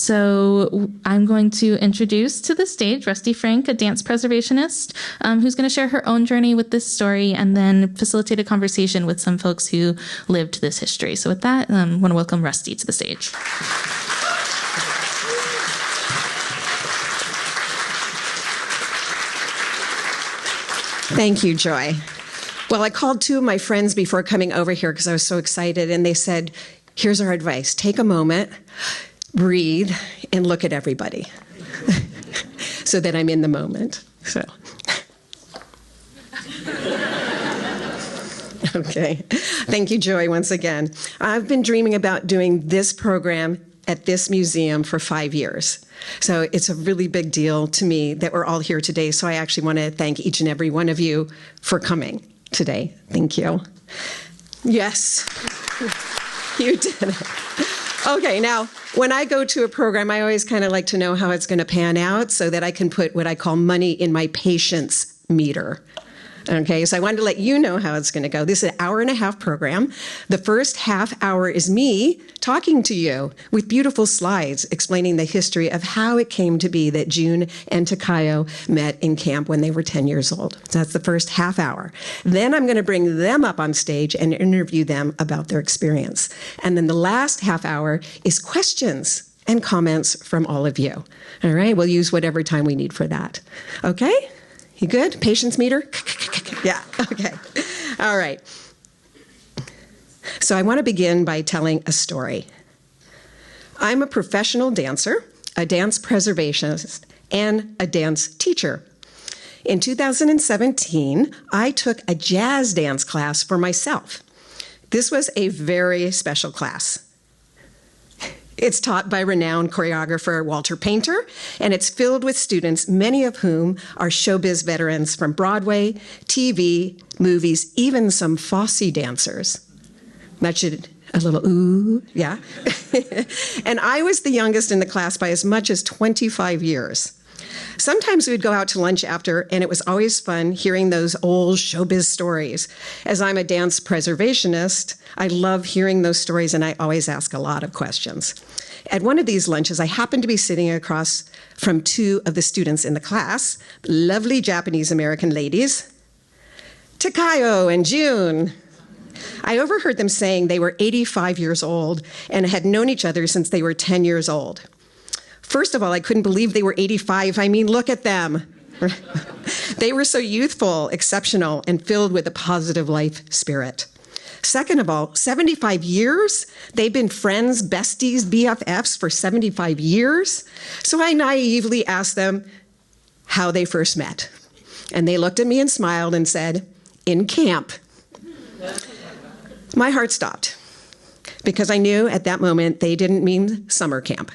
So I'm going to introduce to the stage Rusty Frank, a dance preservationist, who's going to share her own journey with this story and then facilitate a conversation with some folks who lived this history. So with that, I want to welcome Rusty to the stage. Thank you, Joy. Well, I called two of my friends before coming over here because I was so excited, and they said, here's our advice. Take a moment, breathe, and look at everybody so that I'm in the moment. So, okay. Thank you, Joy, once again. I've been dreaming about doing this program at this museum for 5 years. So it's a really big deal to me that we're all here today. So I actually want to thank each and every one of you for coming today. Thank you. Yes, you did it. Okay, now, when I go to a program, I always kind of like to know how it's going to pan out so that I can put what I call money in my patience meter. Okay, so I wanted to let you know how it's going to go. This is an hour-and-a-half program. The first half hour is me talking to you with beautiful slides explaining the history of how it came to be that June and Takayo met in camp when they were 10 years old. So that's the first half hour. Then I'm going to bring them up on stage and interview them about their experience. And then the last half hour is questions and comments from all of you. All right, we'll use whatever time we need for that. Okay? You good? Patience meter? Yeah, okay. All right. So I want to begin by telling a story. I'm a professional dancer, a dance preservationist, and a dance teacher. In 2017, I took a jazz dance class for myself. This was a very special class. It's taught by renowned choreographer Walter Painter, and it's filled with students, many of whom are showbiz veterans from Broadway, TV, movies, even some Fosse dancers. That should, a little ooh, yeah. And I was the youngest in the class by as much as 25 years. Sometimes we'd go out to lunch after, and it was always fun hearing those old showbiz stories. As I'm a dance preservationist, I love hearing those stories, and I always ask a lot of questions. At one of these lunches, I happened to be sitting across from two of the students in the class, lovely Japanese-American ladies, Takayo and June. I overheard them saying they were 85 years old and had known each other since they were 10 years old. First of all, I couldn't believe they were 85. I mean, look at them. They were so youthful, exceptional, and filled with a positive life spirit. Second of all, 75 years? They've been friends, besties, BFFs for 75 years? So I naively asked them how they first met. And they looked at me and smiled and said, in camp. My heart stopped because I knew at that moment they didn't mean summer camp.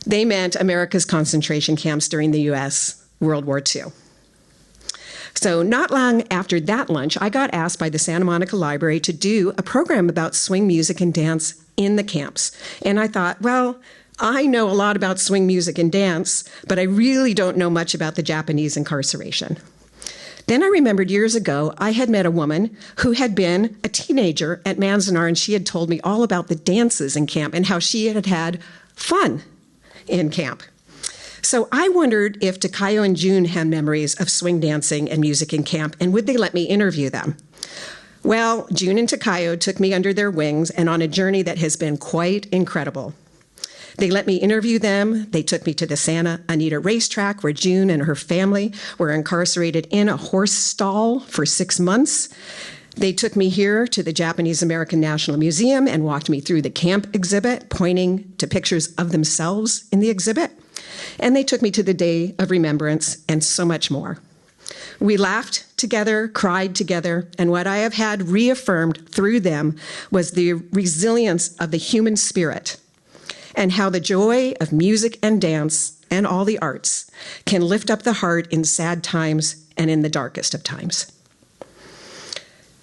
They meant America's concentration camps during the U.S. World War II. So not long after that lunch, I got asked by the Santa Monica Library to do a program about swing music and dance in the camps. And I thought, well, I know a lot about swing music and dance, but I really don't know much about the Japanese incarceration. Then I remembered years ago, I had met a woman who had been a teenager at Manzanar, and she had told me all about the dances in camp and how she had had fun in camp. So I wondered if Takayo and June had memories of swing dancing and music in camp, and would they let me interview them? Well, June and Takayo took me under their wings and on a journey that has been quite incredible. They let me interview them. They took me to the Santa Anita racetrack where June and her family were incarcerated in a horse stall for 6 months. They took me here to the Japanese American National Museum and walked me through the camp exhibit, pointing to pictures of themselves in the exhibit. And they took me to the Day of Remembrance and so much more. We laughed together, cried together, and what I have had reaffirmed through them was the resilience of the human spirit and how the joy of music and dance and all the arts can lift up the heart in sad times and in the darkest of times.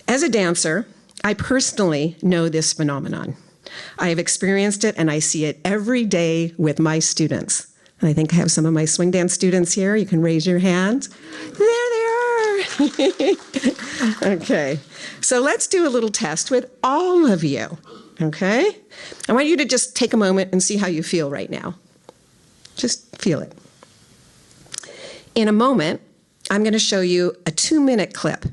As a dancer, I personally know this phenomenon. I have experienced it and I see it every day with my students. I think I have some of my swing dance students here. You can raise your hands. There they are. Okay, so let's do a little test with all of you. Okay? I want you to just take a moment and see how you feel right now. Just feel it. In a moment, I'm going to show you a 2-minute clip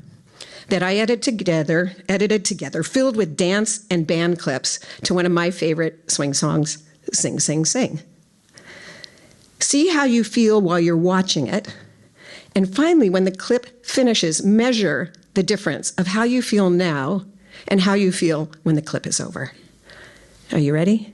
that I edited together, filled with dance and band clips to one of my favorite swing songs, Sing, Sing, Sing. See how you feel while you're watching it. And finally, when the clip finishes, measure the difference of how you feel now and how you feel when the clip is over. Are you ready?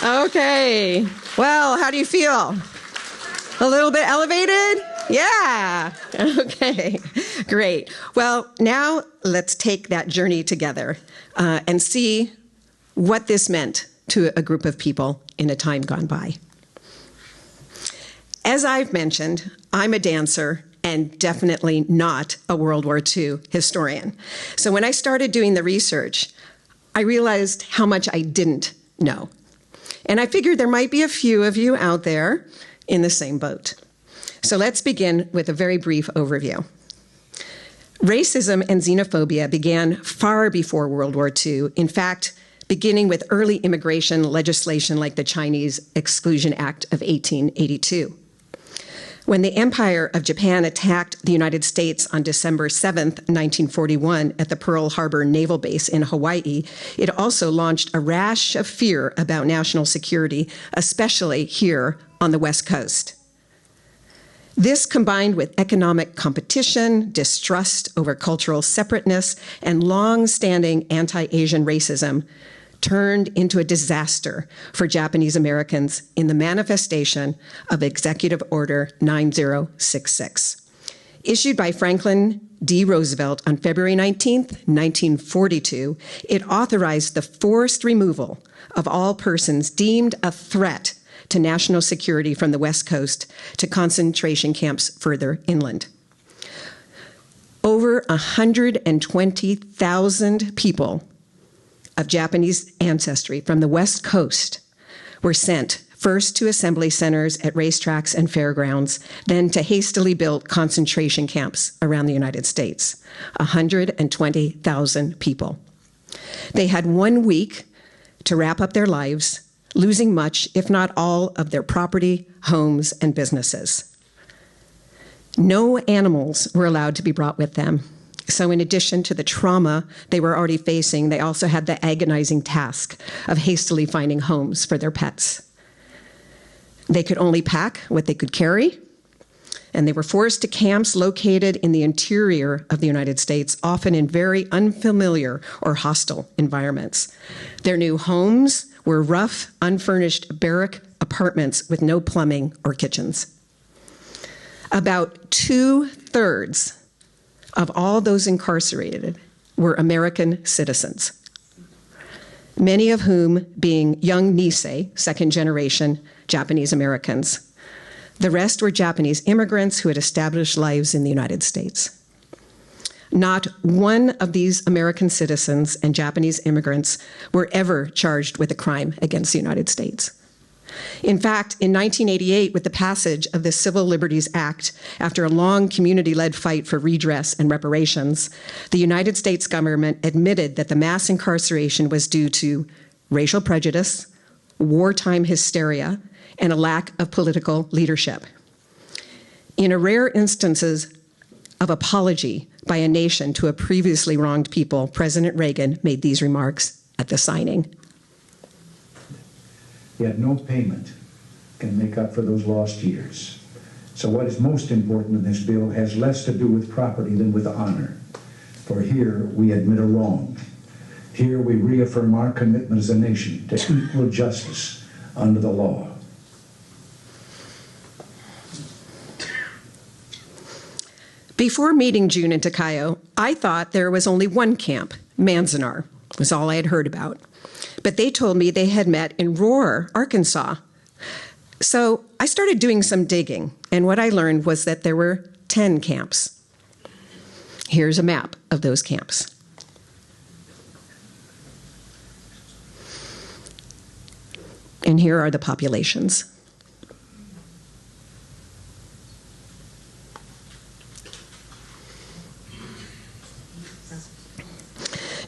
Okay. Well, how do you feel? A little bit elevated? Yeah. Okay. Great. Well, now let's take that journey together and see what this meant to a group of people in a time gone by. As I've mentioned, I'm a dancer and definitely not a World War II historian. So when I started doing the research, I realized how much I didn't know. And I figured there might be a few of you out there in the same boat. So let's begin with a very brief overview. Racism and xenophobia began far before World War II. In fact, beginning with early immigration legislation like the Chinese Exclusion Act of 1882. When the Empire of Japan attacked the United States on December 7th, 1941, at the Pearl Harbor Naval Base in Hawaii, it also launched a rash of fear about national security, especially here on the West Coast. This, combined with economic competition, distrust over cultural separateness, and long-standing anti-Asian racism, turned into a disaster for Japanese Americans in the manifestation of Executive Order 9066, issued by Franklin D. Roosevelt on February 19, 1942. It authorized the forced removal of all persons deemed a threat to national security from the West Coast to concentration camps further inland. Over 120,000 people of Japanese ancestry from the West Coast were sent first to assembly centers at racetracks and fairgrounds, then to hastily built concentration camps around the United States. 120,000 people. They had 1 week to wrap up their lives, losing much, if not all, of their property, homes, and businesses. No animals were allowed to be brought with them. So in addition to the trauma they were already facing, they also had the agonizing task of hastily finding homes for their pets. They could only pack what they could carry, and they were forced to camps located in the interior of the United States, often in very unfamiliar or hostile environments. Their new homes were rough, unfurnished barrack apartments with no plumbing or kitchens. About 2/3 of all those incarcerated were American citizens, many of whom being young Nisei, second-generation Japanese Americans. The rest were Japanese immigrants who had established lives in the United States. Not one of these American citizens and Japanese immigrants were ever charged with a crime against the United States. In fact, in 1988, with the passage of the Civil Liberties Act, after a long community-led fight for redress and reparations, the United States government admitted that the mass incarceration was due to racial prejudice, wartime hysteria, and a lack of political leadership. In a rare instances of apology by a nation to a previously wronged people, President Reagan made these remarks at the signing. Yet no payment can make up for those lost years. So what is most important in this bill has less to do with property than with honor. For here we admit a wrong. Here we reaffirm our commitment as a nation to equal justice under the law. Before meeting June and Takayo, I thought there was only one camp, Manzanar, was all I had heard about. But they told me they had met in Rohwer, Arkansas. So I started doing some digging, and what I learned was that there were 10 camps. Here's a map of those camps. And here are the populations.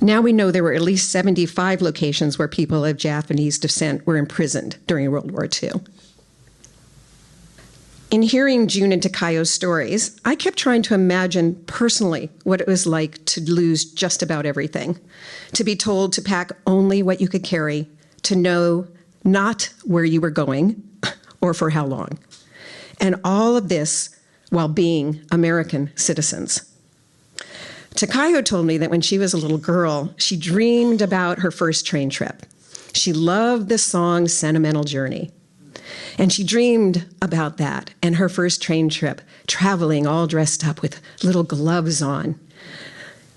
Now we know there were at least 75 locations where people of Japanese descent were imprisoned during World War II. In hearing June and Takayo's stories, I kept trying to imagine personally what it was like to lose just about everything, to be told to pack only what you could carry, to know not where you were going or for how long, and all of this while being American citizens. Takayo told me that when she was a little girl, she dreamed about her first train trip. She loved the song Sentimental Journey. And she dreamed about that and her first train trip, traveling all dressed up with little gloves on.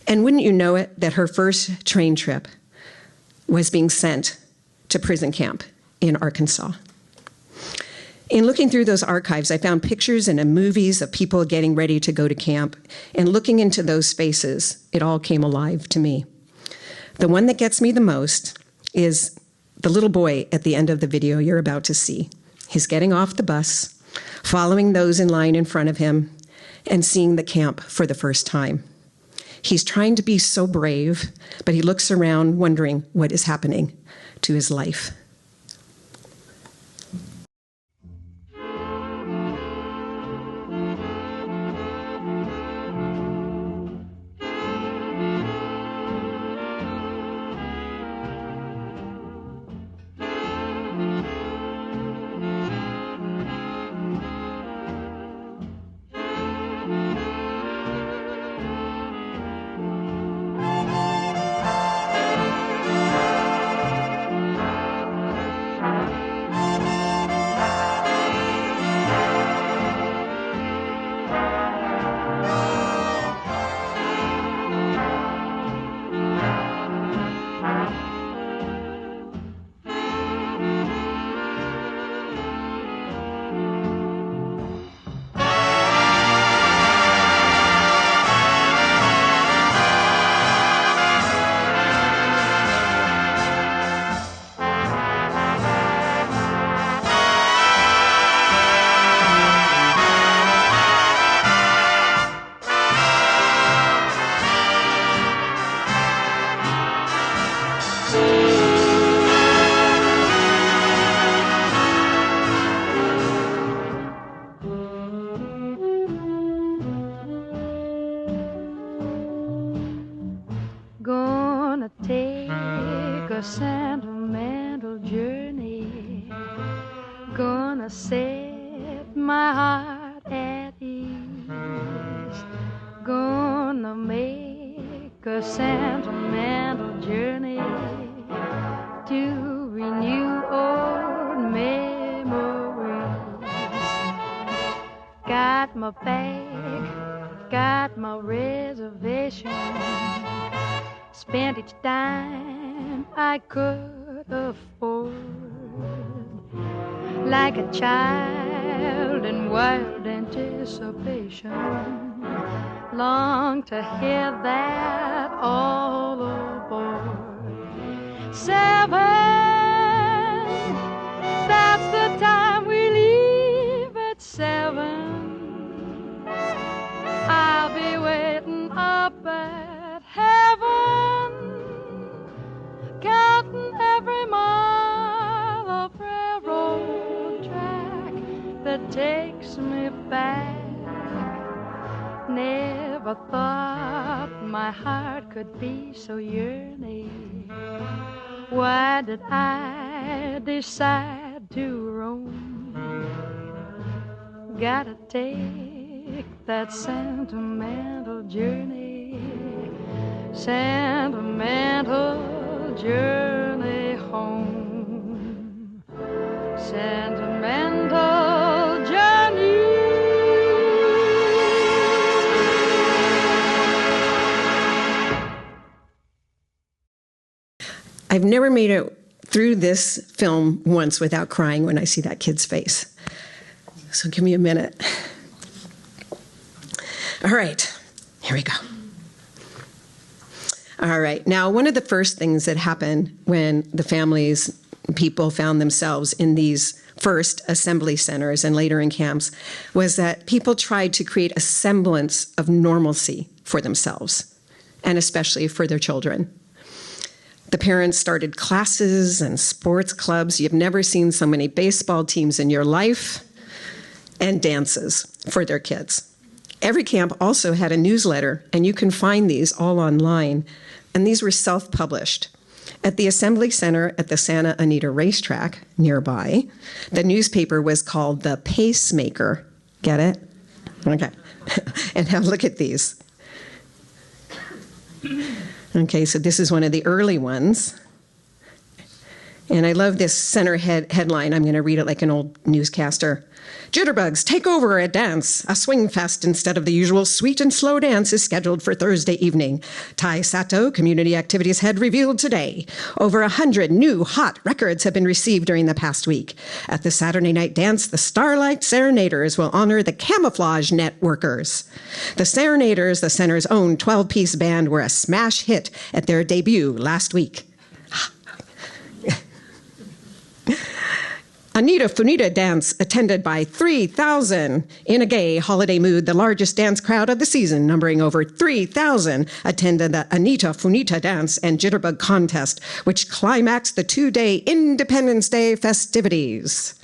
And wouldn't you know it, that her first train trip was being sent to prison camp in Arkansas. In looking through those archives, I found pictures and movies of people getting ready to go to camp, and looking into those spaces, it all came alive to me. The one that gets me the most is the little boy at the end of the video you're about to see. He's getting off the bus, following those in line in front of him, and seeing the camp for the first time. He's trying to be so brave, but he looks around wondering what is happening to his life. a sentimental journey, gonna set my heart at ease, gonna make a sentimental journey to renew old memories. Got my bag, got my reservation, spent each dime I could afford, like a child in wild anticipation, long to hear that all aboard. 7, that's the time we leave at 7. I'll be waiting up at heaven, counting every mile of railroad track that takes me back. Never thought my heart could be so yearning. Why did I decide to roam? Gotta take that sentimental journey, sentimental journey home, sentimental journey. I've never made it through this film once without crying when I see that kid's face. So give me a minute. All right, here we go. All right, now one of the first things that happened when the people found themselves in these first assembly centers and later in camps was that people tried to create a semblance of normalcy for themselves, and especially for their children. The parents started classes and sports clubs. You've never seen so many baseball teams in your life, and dances for their kids. Every camp also had a newsletter, and you can find these all online. And these were self-published. At the Assembly Center at the Santa Anita Racetrack nearby, the newspaper was called The Pacemaker. Get it? Okay. And now look at these. Okay, so this is one of the early ones. And I love this center headline. I'm going to read it like an old newscaster. Jitterbugs take over at dance. A swing fest instead of the usual sweet and slow dance is scheduled for Thursday evening. Tai Sato, community activities head, revealed today. Over 100 new hot records have been received during the past week. At the Saturday night dance, the Starlight Serenaders will honor the Camouflage Networkers. The Serenaders, the center's own 12-piece band, were a smash hit at their debut last week. Anita Funita dance attended by 3,000 in a gay holiday mood. The largest dance crowd of the season, numbering over 3,000, attended the Anita Funita dance and jitterbug contest, which climaxed the 2-day Independence Day festivities.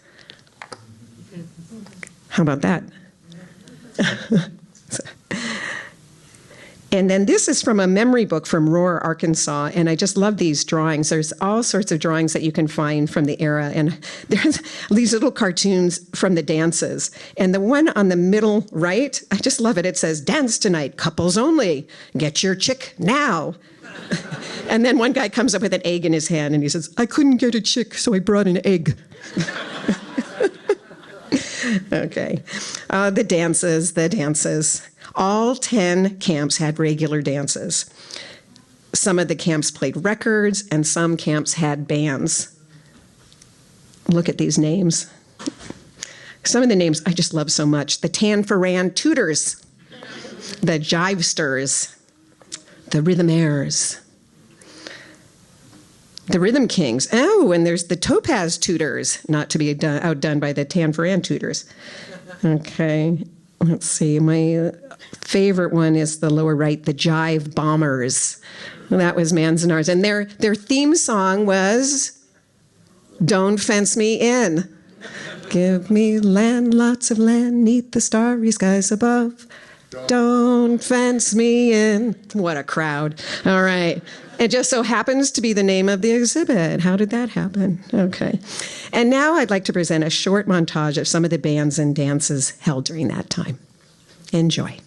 How about that? And then this is from a memory book from Rohwer, Arkansas, and I just love these drawings. There's all sorts of drawings that you can find from the era, and there's these little cartoons from the dances. And the one on the middle right, I just love it. It says, "Dance tonight, couples only. Get your chick now." And then one guy comes up with an egg in his hand, and he says, "I couldn't get a chick, so I brought an egg." Okay. The dances. All 10 camps had regular dances. Some of the camps played records, and some camps had bands. Look at these names. Some of the names I just love so much. The Tanforan Tutors, the Jivesters, the Rhythmaires, the Rhythm Kings. Oh, and there's the Topaz Tutors, not to be outdone by the Tanforan Tutors. Okay, let's see. My favorite one is the lower right, the Jive Bombers. That was Manzanar's. And their theme song was, "Don't Fence Me In. Give me land, lots of land, 'neath the starry skies above. Don't fence me in. What a crowd. All right. It just so happens to be the name of the exhibit. How did that happen? Okay. And now I'd like to present a short montage of some of the bands and dances held during that time. Enjoy.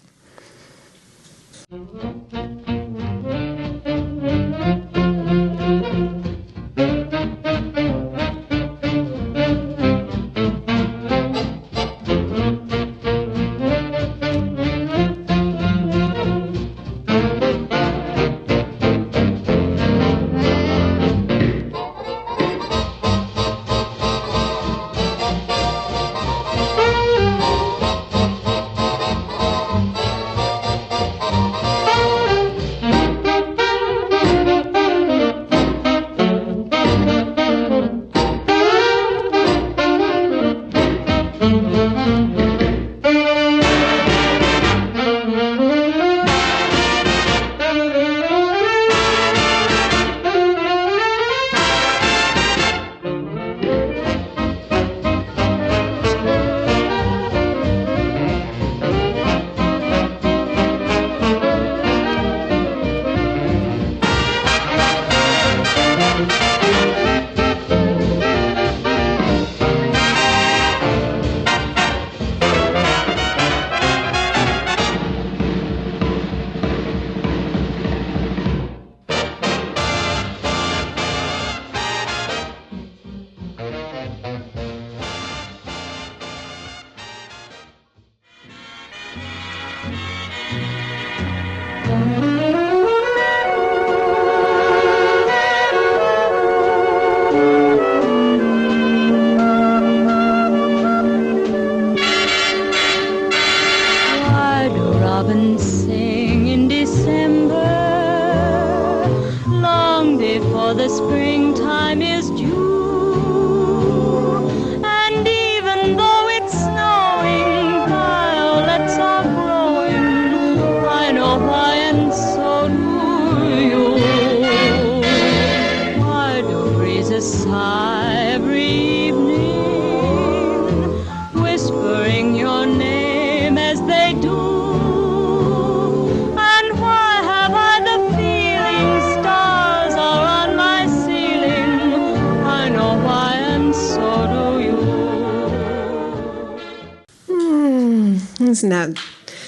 Isn't that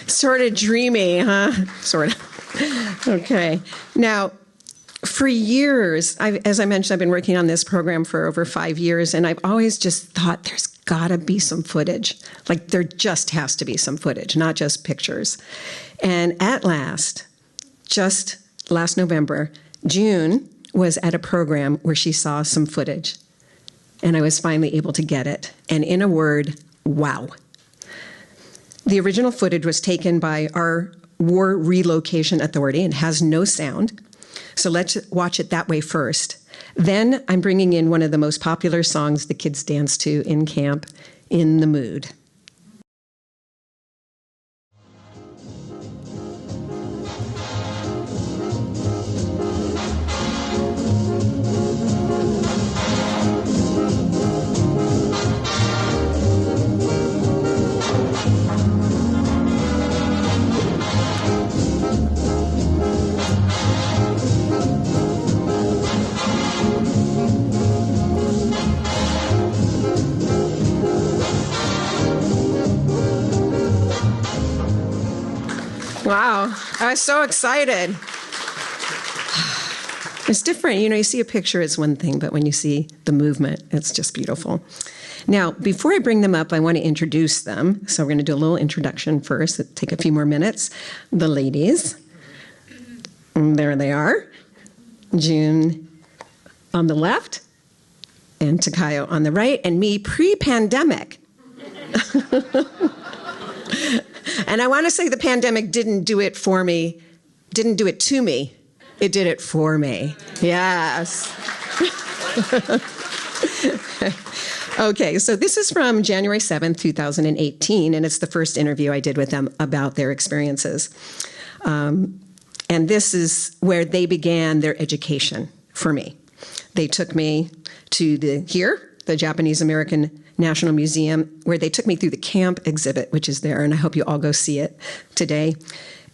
sort of dreamy, huh? Sort of. Okay. Now, for years, as I mentioned, I've been working on this program for over 5 years, and I've always just thought there's got to be some footage. Like, there just has to be some footage, not just pictures. And at last, just last November, June was at a program where she saw some footage, and I was finally able to get it. And in a word, wow. The original footage was taken by our War Relocation Authority and has no sound. So let's watch it that way first. Then I'm bringing in one of the most popular songs the kids dance to in camp, In the Mood. Wow, I was so excited. It's different. You know, you see a picture, it's one thing, but when you see the movement, it's just beautiful. Now, before I bring them up, I want to introduce them. So we're going to do a little introduction first. It'll take a few more minutes. The ladies. And there they are. June on the left, and Takayo on the right, and me pre-pandemic. And I want to say the pandemic didn't do it for me, didn't do it to me. It did it for me. Yes. Okay, so this is from January 7th, 2018, and it's the first interview I did with them about their experiences. And this is where they began their education for me. They took me to the Japanese American National Museum, where they took me through the camp exhibit, which is there, and I hope you all go see it today.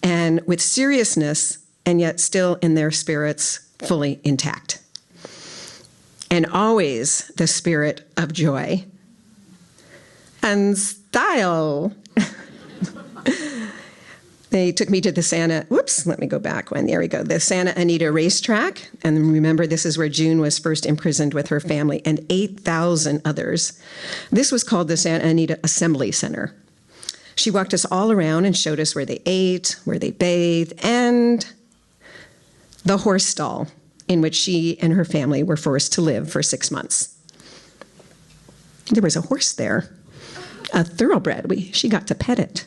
And with seriousness, and yet still in their spirits fully intact. And always the spirit of joy and style. They took me to the the Santa Anita racetrack. And remember, this is where June was first imprisoned with her family and 8,000 others. This was called the Santa Anita Assembly Center. She walked us all around and showed us where they ate, where they bathed, and the horse stall in which she and her family were forced to live for 6 months. There was a horse there, a thoroughbred. She got to pet it.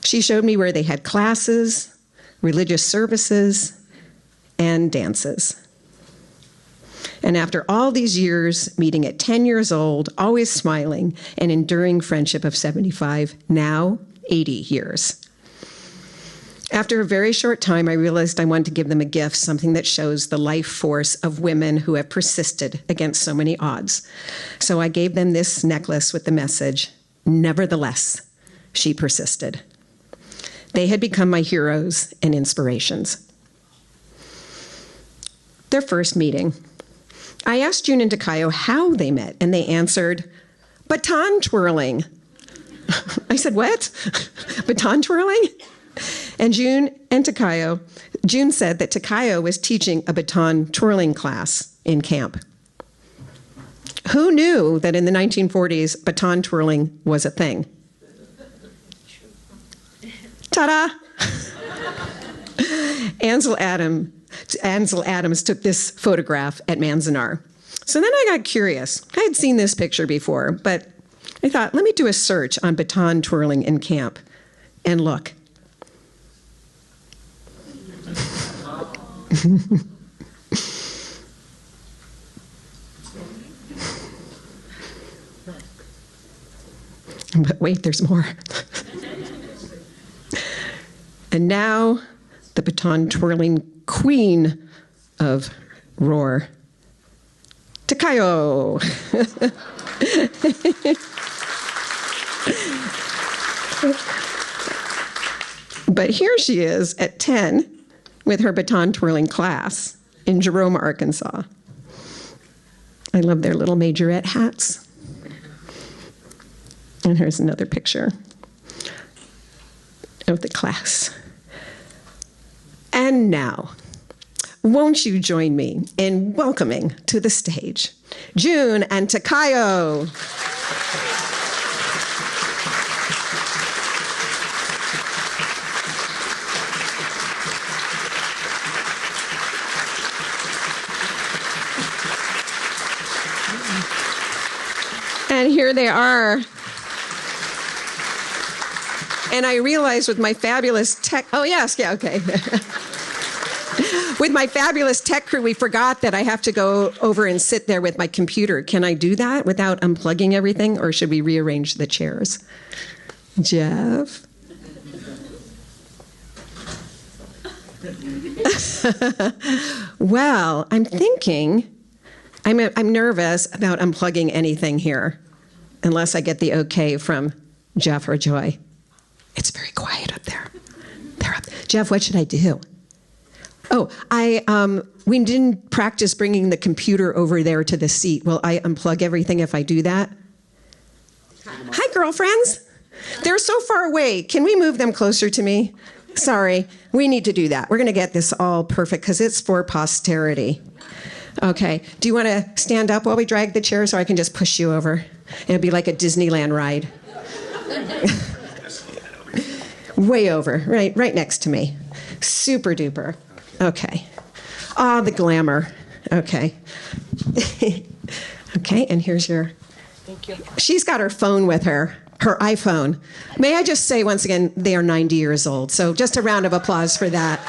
She showed me where they had classes, religious services, and dances. And after all these years, meeting at 10 years old, always smiling, and enduring friendship of 75, now 80 years. After a very short time, I realized I wanted to give them a gift, something that shows the life force of women who have persisted against so many odds. So I gave them this necklace with the message, "Nevertheless, she persisted." They had become my heroes and inspirations. Their first meeting. I asked June and Takayo how they met, and they answered, baton twirling. I said, what? Baton twirling? And June said that Takayo was teaching a baton twirling class in camp. Who knew that in the 1940s, baton twirling was a thing? Ta-da! Ansel Adams took this photograph at Manzanar. So then I got curious. I had seen this picture before, but I thought, let me do a search on baton twirling in camp. And look. But wait, there's more. And now, the baton twirling queen of Rohwer, Takayo. But here she is at 10 with her baton twirling class in Jerome, Arkansas. I love their little majorette hats. And here's another picture of the class. And now, won't you join me in welcoming to the stage June and Takayo. And here they are. And I realized with my fabulous tech, with my fabulous tech crew, we forgot that I have to go over and sit there with my computer. Can I do that without unplugging everything, or should we rearrange the chairs? Jeff? Well, I'm thinking, I'm nervous about unplugging anything here, unless I get the okay from Jeff or Joy. It's very quiet up there. They're up. Jeff, what should I do? Oh, we didn't practice bringing the computer over there to the seat. Will I unplug everything if I do that? Hi, girlfriends. They're so far away. Can we move them closer to me? Sorry, we need to do that. We're going to get this all perfect because it's for posterity. Okay. Do you want to stand up while we drag the chair so I can just push you over? It'll be like a Disneyland ride. Way over, right next to me. Super duper. Okay. Ah, the glamour. Okay. Okay, and here's your... Thank you. She's got her phone with her iPhone. May I just say once again, they are 90 years old. So just a round of applause for that.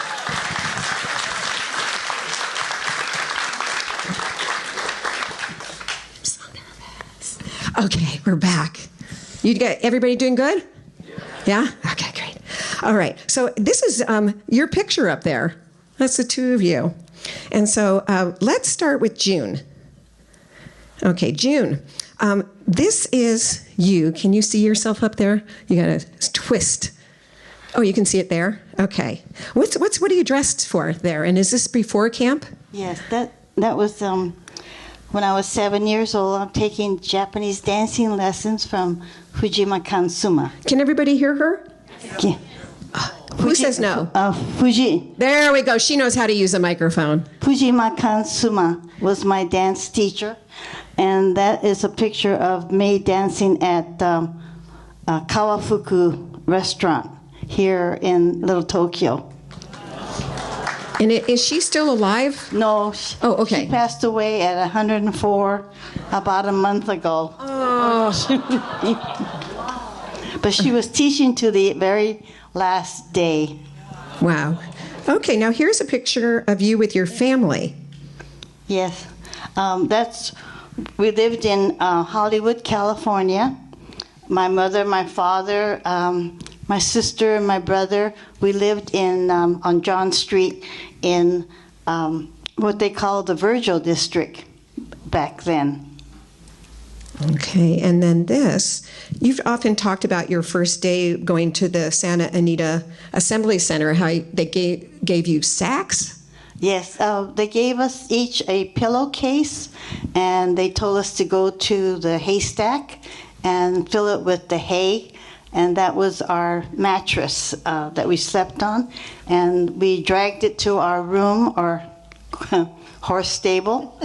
I'm so nervous. Okay, we're back. Everybody doing good? Yeah? Okay, great. All right. So this is your picture up there. That's the two of you. And so let's start with June. Okay, June. This is you. Can you see yourself up there? You got to twist. Oh, you can see it there? Okay. What are you dressed for there? And is this before camp? Yes, that was when I was 7 years old. I'm taking Japanese dancing lessons from Fujima Kansuma. Can everybody hear her? Yeah. Who says no? Fuji. There we go. She knows how to use a microphone. Fujima Kansuma was my dance teacher, and that is a picture of me dancing at Kawafuku restaurant here in Little Tokyo. And is she still alive? No. Oh, okay. She passed away at 104 about a month ago. Oh. But she was teaching to the very last day. Wow. Okay, now here's a picture of you with your family. Yes. We lived in Hollywood, California. My mother, my father, my sister, and my brother. We lived on John Street in what they call the Virgil District back then. Okay, and then this, you've often talked about your first day going to the Santa Anita Assembly Center, how they gave you sacks? Yes, they gave us each a pillowcase, and they told us to go to the haystack and fill it with the hay, and that was our mattress that we slept on, and we dragged it to our room, or horse stable,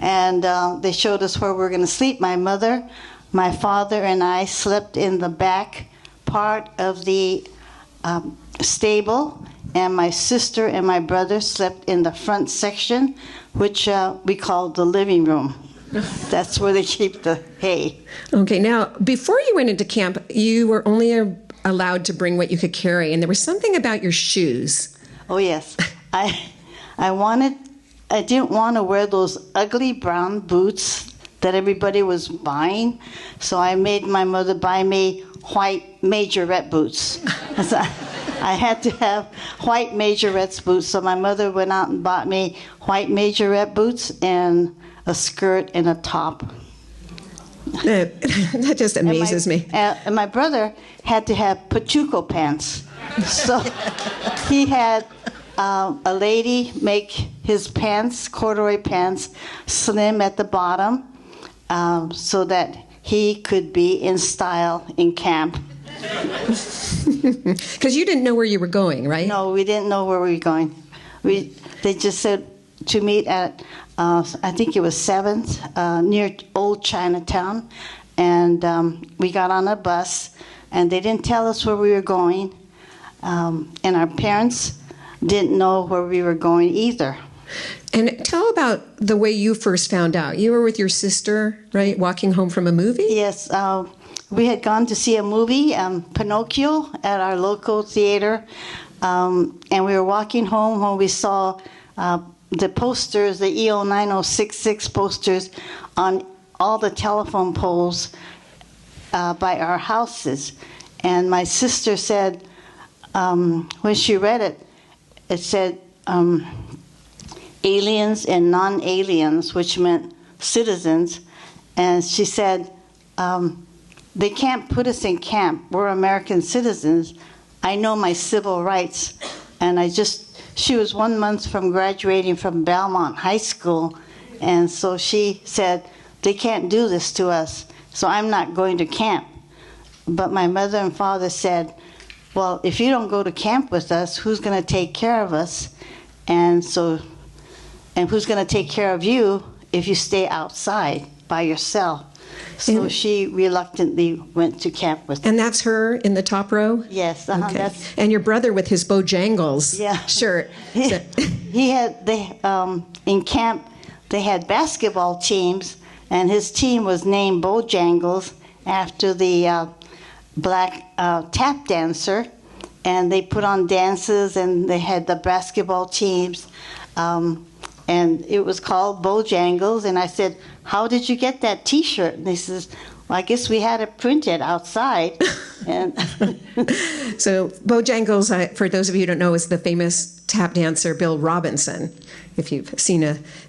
and they showed us where we were going to sleep. My mother, my father, and I slept in the back part of the stable, and my sister and my brother slept in the front section, which we called the living room. That's where they keep the hay. Okay, now, before you went into camp, you were only allowed to bring what you could carry, and there was something about your shoes. Oh, yes. I didn't want to wear those ugly brown boots that everybody was buying, so I made my mother buy me white majorette boots. I had to have white majorette boots, so my mother went out and bought me white majorette boots and a skirt and a top. That just amazes me. And my brother had to have pachuco pants, so he had a lady make his pants, corduroy pants, slim at the bottom, so that he could be in style in camp. Because you didn't know where you were going, right? No, we didn't know where we were going. They just said to meet at, I think it was 7th, near Old Chinatown, and we got on a bus, and they didn't tell us where we were going, and our parents didn't know where we were going either. And tell about the way you first found out. You were with your sister, right, walking home from a movie? Yes. We had gone to see a movie, Pinocchio, at our local theater. And we were walking home when we saw the posters, the EO 9066 posters, on all the telephone poles by our houses. And my sister said, when she read it, it said aliens and non-aliens, which meant citizens. And she said, they can't put us in camp. We're American citizens. I know my civil rights. And she was 1 month from graduating from Belmont High School. And so she said, they can't do this to us, so I'm not going to camp. But my mother and father said, well, if you don't go to camp with us, who's going to take care of us? And who's going to take care of you if you stay outside by yourself? So she reluctantly went to camp with us. And that's her in the top row? Yes. Okay. And your brother with his Bojangles shirt. In camp, they had basketball teams, and his team was named Bojangles after the black tap dancer, and they put on dances, and they had the basketball teams, and it was called Bojangles. And I said, how did you get that T-shirt? And they says, I guess we had it printed outside. And So Bojangles, for those of you who don't know, is the famous tap dancer Bill Robinson. If you've seen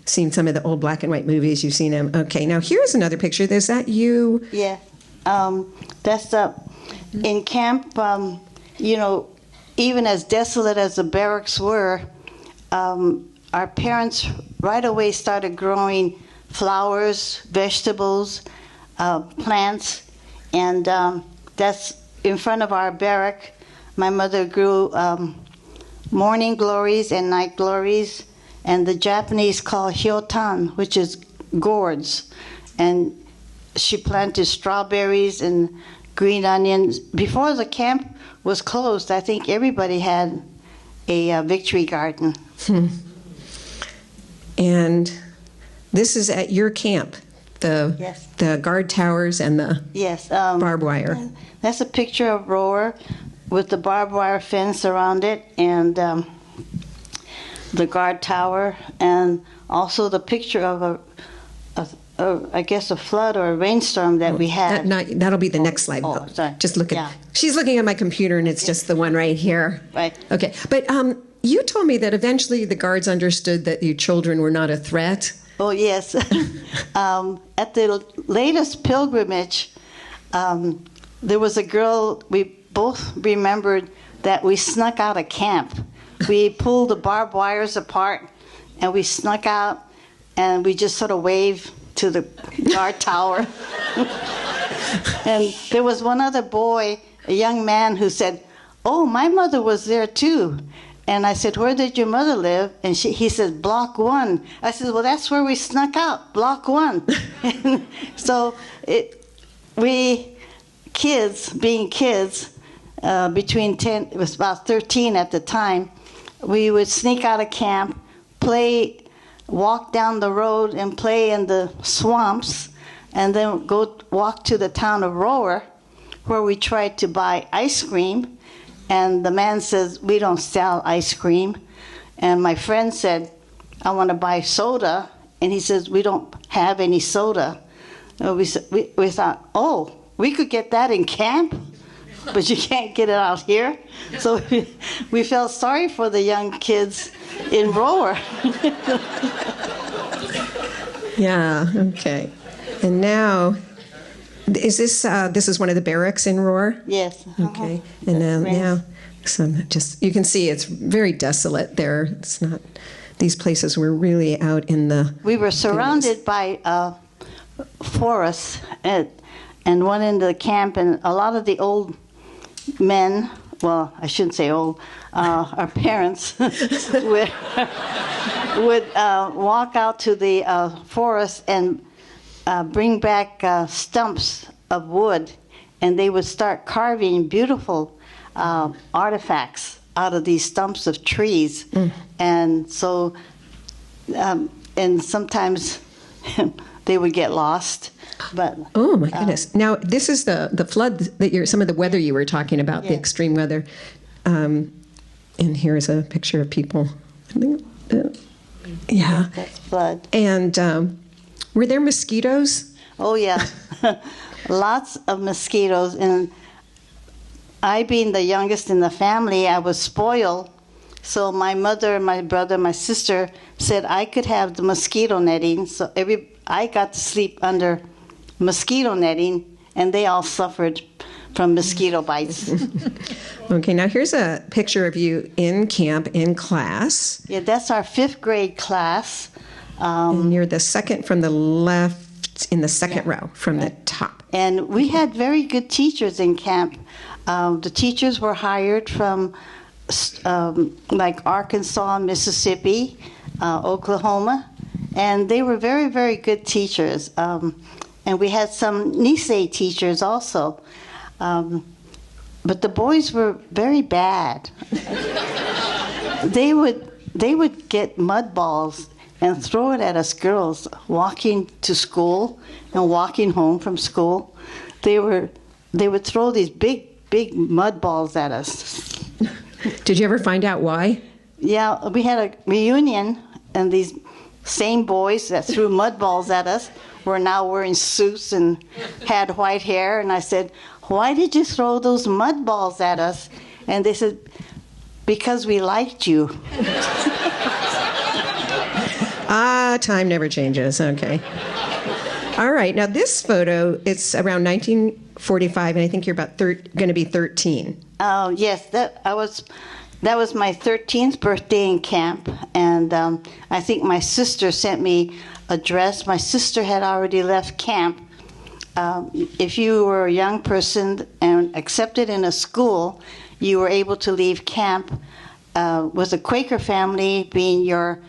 some of the old black and white movies, you've seen him. Okay, now here's another picture. Is that you? Yeah, that's in camp. Even as desolate as the barracks were, our parents right away started growing flowers, vegetables, plants, and that's in front of our barrack. My mother grew morning glories and night glories, and the Japanese call hyotan, which is gourds, and she planted strawberries and green onions. Before the camp was closed, I think everybody had a victory garden. And this is at your camp, Yes. the guard towers and the barbed wire. That's a picture of Rohwer with the barbed wire fence around it, and the guard tower, and also the picture of I guess a flood or a rainstorm that we had. That'll be the next slide. Sorry. Just look at. Yeah. She's looking at my computer, and it's just the one right here. Right. Okay, but you told me that eventually the guards understood that you children were not a threat. Oh yes. At the latest pilgrimage, there was a girl. We both remembered that we snuck out of camp. We pulled the barbed wires apart, and we snuck out, and we just sort of waved to the guard tower. And there was one other boy, a young man, who said, "Oh, my mother was there too." And I said, "Where did your mother live?" And he said, "Block 1." I said, "Well, that's where we snuck out, Block 1." And so we kids, being kids, between 10, it was about 13 at the time, we would sneak out of camp, walk down the road and play in the swamps, and then go walk to the town of Rohwer, where we tried to buy ice cream. And the man says, "We don't sell ice cream." And my friend said, "I want to buy soda." And he says, "We don't have any soda." And we thought, "Oh, we could get that in camp, but you can't get it out here." So we felt sorry for the young kids in Rohwer. Yeah, okay. And now, is this is one of the barracks in Rohwer? Yes. Okay. And now you can see it's very desolate there. It's not, these places were really out in the... We were surrounded by forests and one end of the camp, and a lot of the old men, well, I shouldn't say old, our parents would walk out to the forest and bring back stumps of wood, and they would start carving beautiful artifacts out of these stumps of trees. And so, and sometimes they would get lost. But oh my goodness! Now this is the flood that some of the weather you were talking about, the extreme weather. And here's a picture of people. I think that's flood. And were there mosquitoes? Oh yeah, lots of mosquitoes. And I, being the youngest in the family, I was spoiled. So my mother, my brother, my sister said I could have the mosquito netting. So I got to sleep under mosquito netting, and they all suffered from mosquito bites. Okay, now here's a picture of you in camp, in class. Yeah, that's our 5th grade class. And you're the second from the left in the second row from the top. And we had very good teachers in camp. The teachers were hired from like Arkansas, Mississippi, Oklahoma, and they were very, very good teachers. And we had some Nisei teachers also. But the boys were very bad. They would get mud balls and throw it at us girls walking to school and walking home from school. They would throw these big mud balls at us. Did you ever find out why? Yeah, we had a reunion, and these same boys that threw mud balls at us were now wearing suits and had white hair. And I said, "Why did you throw those mud balls at us?" And they said, "Because we liked you." Time never changes. Okay. All right. Now this photo, it's around 1945, and I think you're about going to be 13. Oh yes, that was my 13th birthday in camp, and I think my sister sent me a dress. My sister had already left camp. If you were a young person and accepted in a school, you were able to leave camp with a Quaker family being your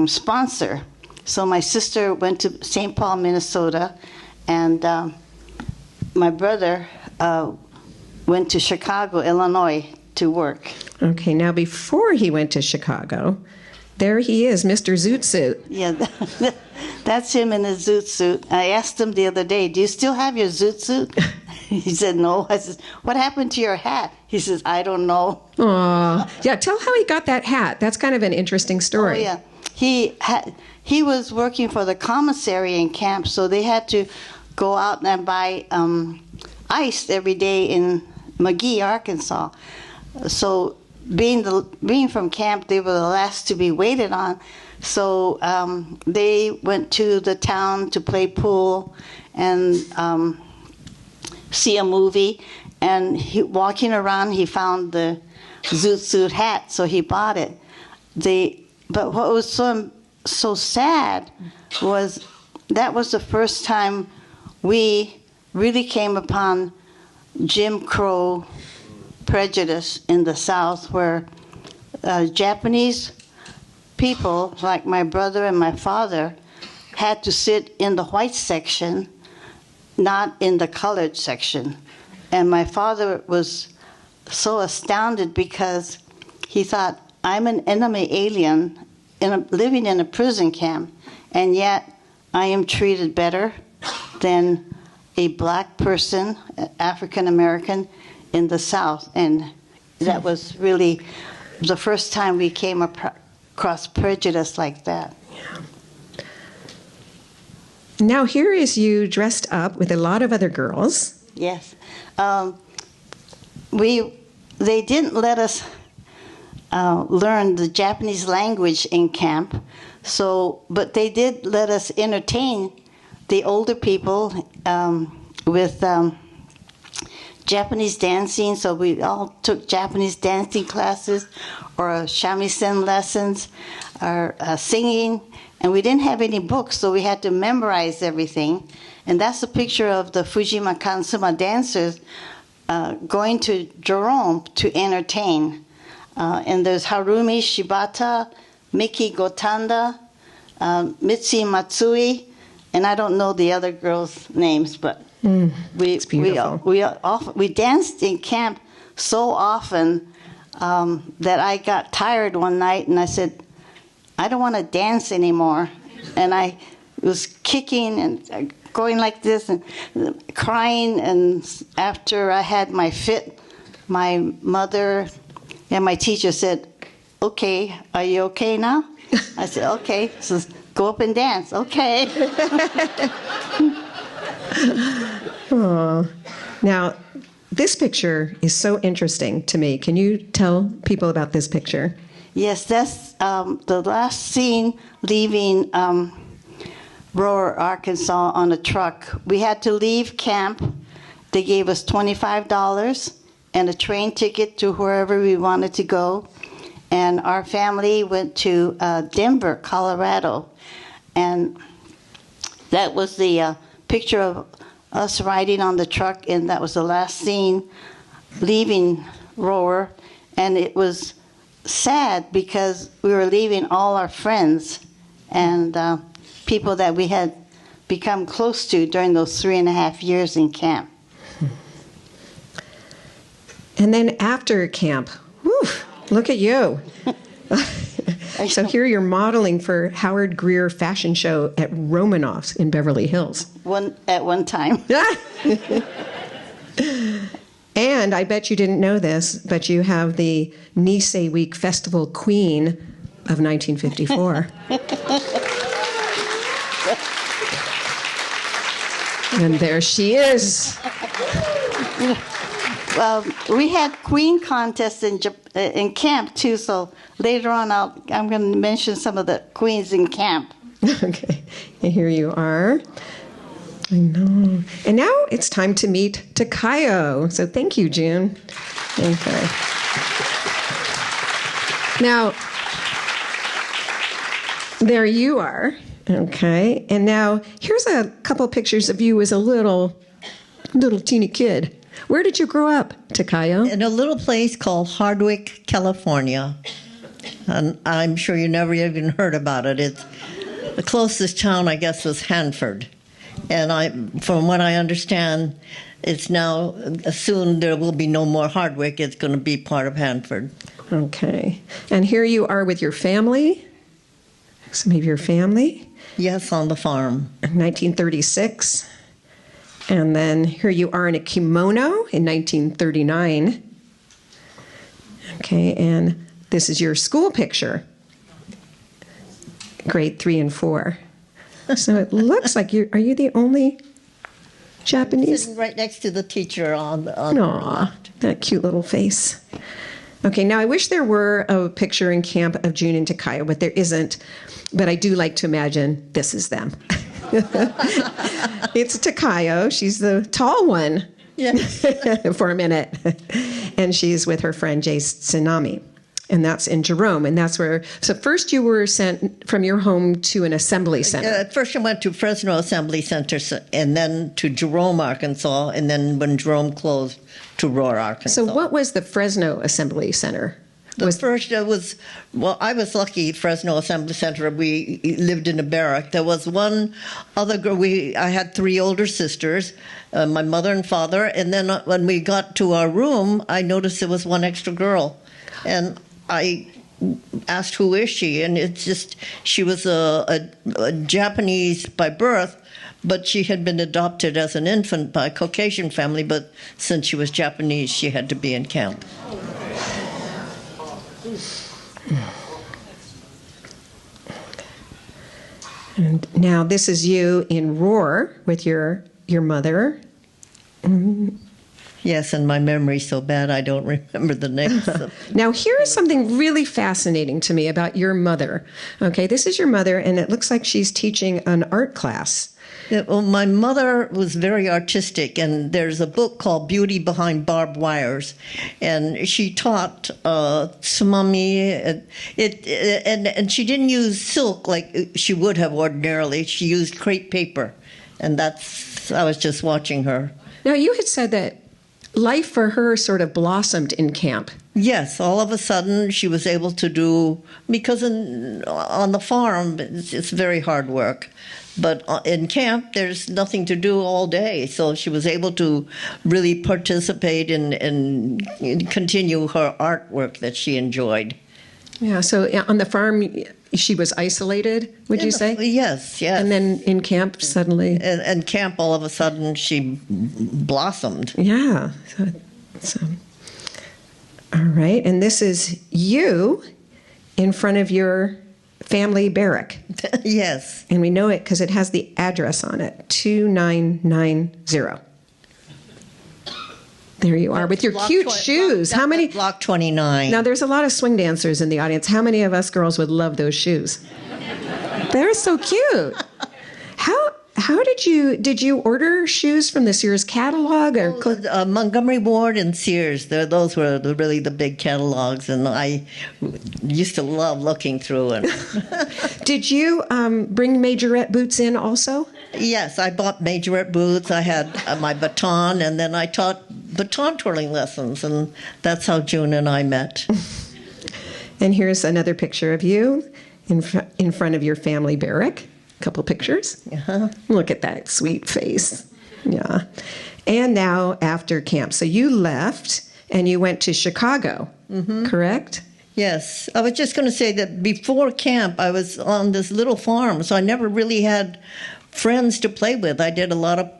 sponsor. So my sister went to St. Paul, Minnesota, and my brother went to Chicago, Illinois, to work. Okay, now before he went to Chicago, there he is, Mr. Zoot Suit. Yeah, that's him in his zoot suit. I asked him the other day, "Do you still have your zoot suit?" He said, "No." I said, "What happened to your hat?" He says, "I don't know." Aw, yeah. Tell how he got that hat. That's kind of an interesting story. Oh yeah, he was working for the commissary in camp, so they had to go out and buy ice every day in McGee, Arkansas. So being from camp, they were the last to be waited on. So they went to the town to play pool and see a movie. And walking around, he found the zoot suit hat, so he bought it. But what was so sad was that was the first time we really came upon Jim Crow prejudice in the South, where Japanese people, like my brother and my father, had to sit in the white section, not in the colored section. And my father was so astounded because he thought, I'm an enemy alien living in a prison camp, and yet I am treated better than a black person, African American, in the South. And that was really the first time we came across prejudice like that. Yeah. Now here is you dressed up with a lot of other girls. Yes. They didn't let us learn the Japanese language in camp, but they did let us entertain the older people with Japanese dancing. So we all took Japanese dancing classes or shamisen lessons or singing, and we didn't have any books, so we had to memorize everything. And that's a picture of the Fujima Kansuma dancers going to Jerome to entertain. And there's Harumi Shibata, Miki Gotanda, Mitsi Matsui, and I don't know the other girls' names, but we danced in camp so often that I got tired one night, and I said, I don't want to dance anymore. And I was kicking and going like this and crying, and after I had my fit, my mother and my teacher said, "Okay, are you okay now?" I said, "Okay." So go up and dance. Okay. Aww. Now, this picture is so interesting to me. Can you tell people about this picture? Yes, that's the last scene leaving Rohwer, Arkansas on a truck. We had to leave camp. They gave us $25 and a train ticket to wherever we wanted to go. And our family went to Denver, Colorado. And that was the picture of us riding on the truck, and that was the last scene leaving Rohwer. And it was sad because we were leaving all our friends and people that we had become close to during those 3.5 years in camp. And then after camp, whew, look at you. So here you're modeling for Howard Greer fashion show at Romanoff's in Beverly Hills. At one time. And I bet you didn't know this, but you have the Nisei Week Festival Queen of 1954. And there she is. Well, we had queen contests in camp too, so later on I'm going to mention some of the queens in camp. Okay, and here you are. I know. And now it's time to meet Takayo. So thank you, June. Okay. Now, there you are. Okay. And now here's a couple pictures of you as a little teeny kid. Where did you grow up, Takayo? In a little place called Hardwick, California. And I'm sure you never even heard about it. It's the closest town, I guess, was Hanford. And from what I understand, it's now, soon there will be no more Hardwick. It's going to be part of Hanford. Okay. And here you are with your family, some of your family. Yes, on the farm. 1936. And then here you are in a kimono in 1939. Okay, and this is your school picture, grade 3 and 4. So it looks like are you the only Japanese? Sitting right next to the teacher on the left. That cute little face. Okay, now I wish there were a picture in camp of June and Takayo, but there isn't. But I do like to imagine this is them. It's Takayo. She's the tall one. Yes. For a minute. And she's with her friend Jay Tsunami. And that's in Jerome. And that's where, so first you were sent from your home to an assembly center. At first I went to Fresno Assembly Center and then to Jerome, Arkansas. And then when Jerome closed, to Rohwer, Arkansas. So what was the Fresno Assembly Center? First, I was lucky, Fresno Assembly Center. We lived in a barrack. There was one other girl. I had 3 older sisters, my mother and father. And then when we got to our room, I noticed there was one extra girl. And I asked, who is she? And it's just, she was a Japanese by birth, but she had been adopted as an infant by a Caucasian family. But since she was Japanese, she had to be in camp. And now this is you in Rohwer with your mother. Yes, and my memory's so bad I don't remember the names. Now here is something really fascinating to me about your mother. Okay, this is your mother, and it looks like she's teaching an art class. Yeah, well, my mother was very artistic, and there's a book called Beauty Behind Barbed Wires, and she taught tsumami, and she didn't use silk like she would have ordinarily. She used crepe paper, and I was just watching her. Now, you had said that life for her sort of blossomed in camp. Yes, all of a sudden she was able to do, because on the farm it's very hard work. But in camp, there's nothing to do all day. So she was able to really participate and continue her artwork that she enjoyed. Yeah, so on the farm, she was isolated, would you say? Yes. And then in camp, suddenly? In camp, all of a sudden, she blossomed. Yeah. So, all right. And this is you in front of your family barrack. Yes. And we know it because it has the address on it, 2990. There you are with your cute shoes. How many? Block 29. Now, there's a lot of swing dancers in the audience. How many of us girls would love those shoes? They're so cute. How did you order shoes from the Sears catalog? Or Montgomery Ward and Sears. Those were really the big catalogs, and I used to love looking through it. Did you bring majorette boots in also? Yes, I bought majorette boots. I had my baton, and then I taught baton twirling lessons, and that's how June and I met. And here's another picture of you in front of your family barrack. Couple pictures. Uh-huh. Look at that sweet face. Yeah. And now after camp. So you left and you went to Chicago, correct? Yes. I was just going to say that before camp, I was on this little farm, so I never really had friends to play with. I did a lot of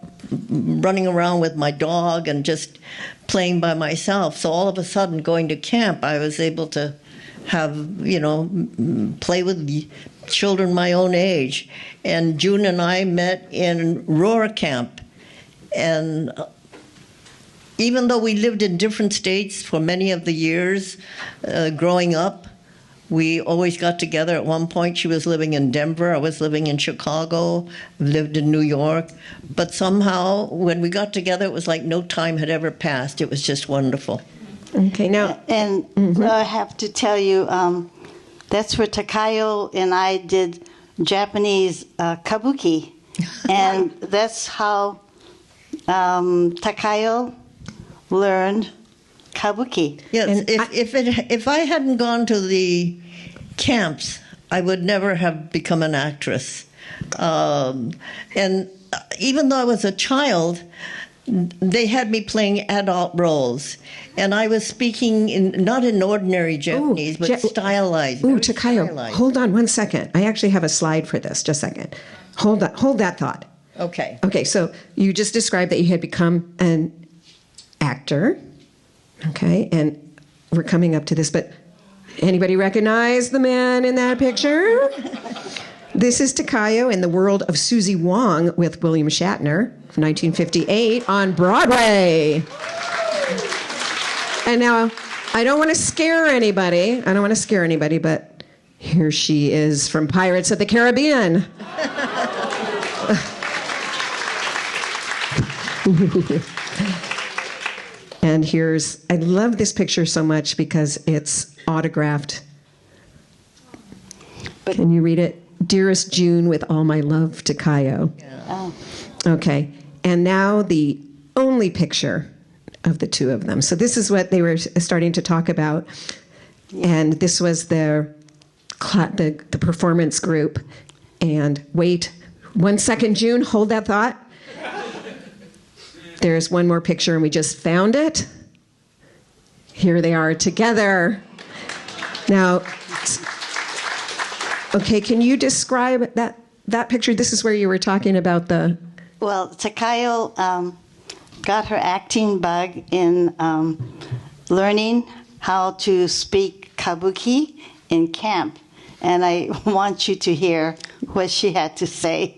running around with my dog and just playing by myself. So all of a sudden, going to camp, I was able to have, play with children my own age. And June and I met in Rohwer camp. And even though we lived in different states for many of the years growing up, we always got together. At one point, she was living in Denver. I was living in Chicago, lived in New York. But somehow, when we got together, it was like no time had ever passed. It was just wonderful. Okay, now. And I have to tell you, that's where Takayo and I did Japanese kabuki. And that's how Takayo learned kabuki. Yes, if I hadn't gone to the camps, I would never have become an actress. And even though I was a child, they had me playing adult roles, and I was speaking not in ordinary Japanese, but stylized. Ooh, Takayo, hold on 1 second. I actually have a slide for this. Just a second. Hold that thought. Okay. Okay, so you just described that you had become an actor. Okay, and we're coming up to this, but anybody recognize the man in that picture? This is Takayo in The World of Susie Wong with William Shatner, 1958 on Broadway. And now, I don't want to scare anybody, but here she is from Pirates of the Caribbean. And I love this picture so much because it's autographed. Can you read it? Dearest June, with all my love, Takayo. Yeah. Oh. Okay, and now the only picture of the two of them. So this is what they were starting to talk about. And this was the performance group. And wait 1 second, June, hold that thought. There's one more picture, and we just found it. Here they are together. Now, okay, can you describe that picture? This is where you were talking about the... Well, Takayo got her acting bug in learning how to speak kabuki in camp. And I want you to hear what she had to say.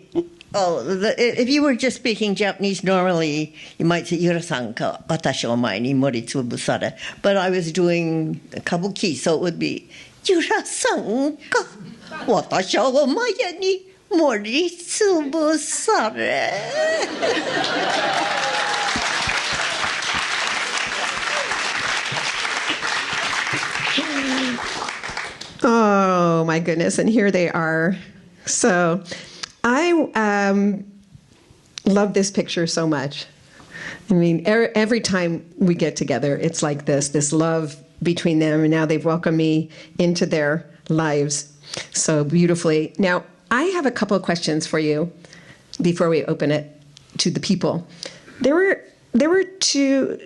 Oh, if you were just speaking Japanese normally, you might say, Yura-san ka watashi o mae ni mori tsubusare. But I was doing kabuki, so it would be, Yura-san ka watashi o mae ni mori tsubusare. Oh, my goodness. And here they are. So I love this picture so much. I mean, every time we get together, it's like this love between them. And now they've welcomed me into their lives so beautifully. Now, I have a couple of questions for you before we open it to the people. There were two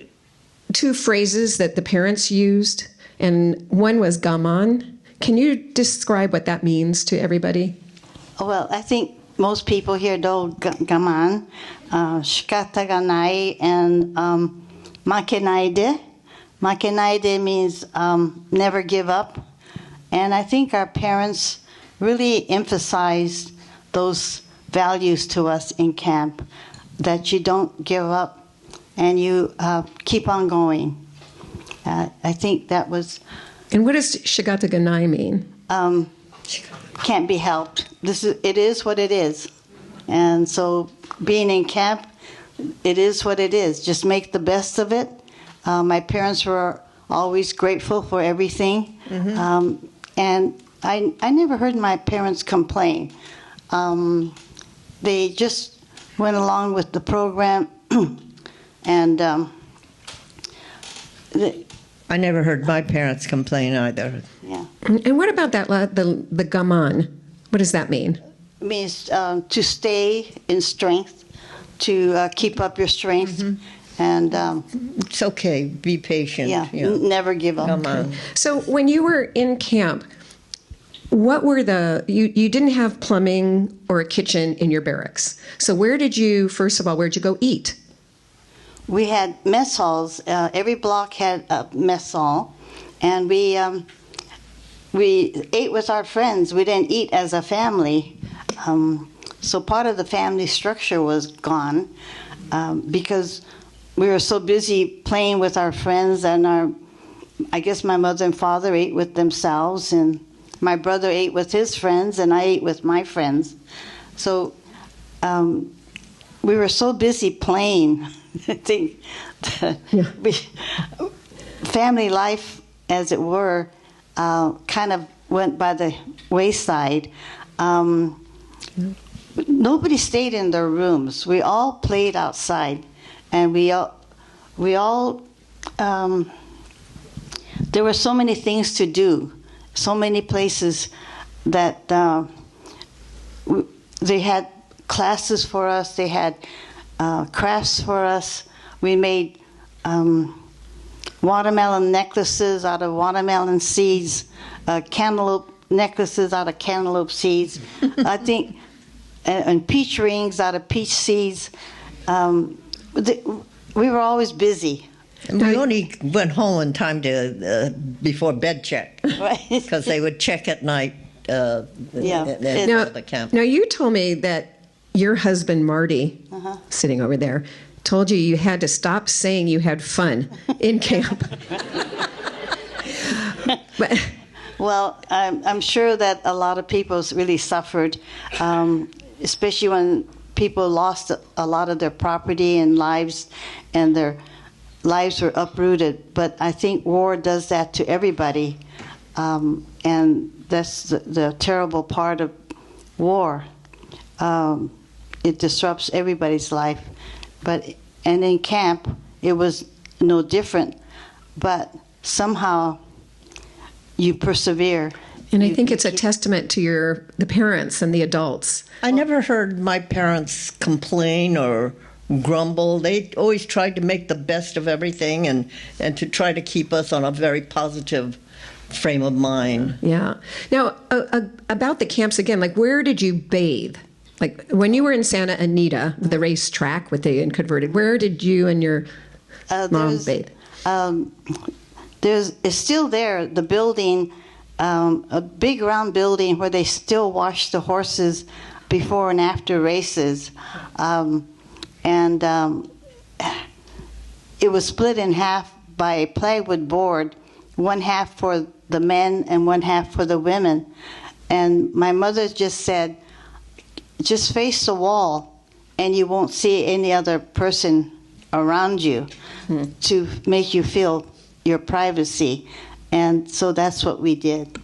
phrases that the parents used, and one was gaman. Can you describe what that means to everybody? Well, I think most people here know gaman, shikata ga nai, and makenaide. Makenaide means never give up. And I think our parents really emphasized those values to us in camp, that you don't give up and you keep on going. I think that was... And what does shigata ga nai mean? Can't be helped. It is what it is. And so being in camp, it is what it is. Just make the best of it. My parents were always grateful for everything. Mm-hmm. And I never heard my parents complain. They just went along with the program. And I never heard my parents complain either. Yeah. And what about that, the gaman? What does that mean? It means to stay in strength, to keep up your strength. Mm-hmm. And it's okay. Be patient. Yeah, never give up. Come on. So when you were in camp, what were you didn't have plumbing or a kitchen in your barracks. So where'd you go eat? We had mess halls. Every block had a mess hall, and we ate with our friends. We didn't eat as a family, so part of the family structure was gone. because we were so busy playing with our friends, and I guess my mother and father ate with themselves, and my brother ate with his friends, and I ate with my friends. So we were so busy playing. I think family life, as it were, kind of went by the wayside. Nobody stayed in their rooms. We all played outside, and we all there were so many things to do, so many places that they had classes for us, they had crafts for us. We made watermelon necklaces out of watermelon seeds, cantaloupe necklaces out of cantaloupe seeds, I think, and peach rings out of peach seeds. We were always busy. We only went home in time to before bed check, because they would check at night. The camp. Now you told me that your husband Marty, sitting over there, told you had to stop saying you had fun in camp. Well, I'm sure that a lot of people really suffered, especially when people lost a lot of their property and lives, and their lives were uprooted. But I think war does that to everybody, and that's the terrible part of war. It disrupts everybody's life. And in camp, it was no different. But somehow you persevere. And I think it's a testament to the parents and the adults. I never heard my parents complain or grumble. They always tried to make the best of everything and to try to keep us on a very positive frame of mind. Yeah. Now, about the camps again, like where did you bathe? Like when you were in Santa Anita, the racetrack with the converted, where did you and your mom bathe? It's still there, the building, a big round building where they still wash the horses before and after races. It was split in half by a plywood board, one half for the men and one half for the women. And my mother just said, just face the wall and you won't see any other person around you to make you feel your privacy. And so that's what we did.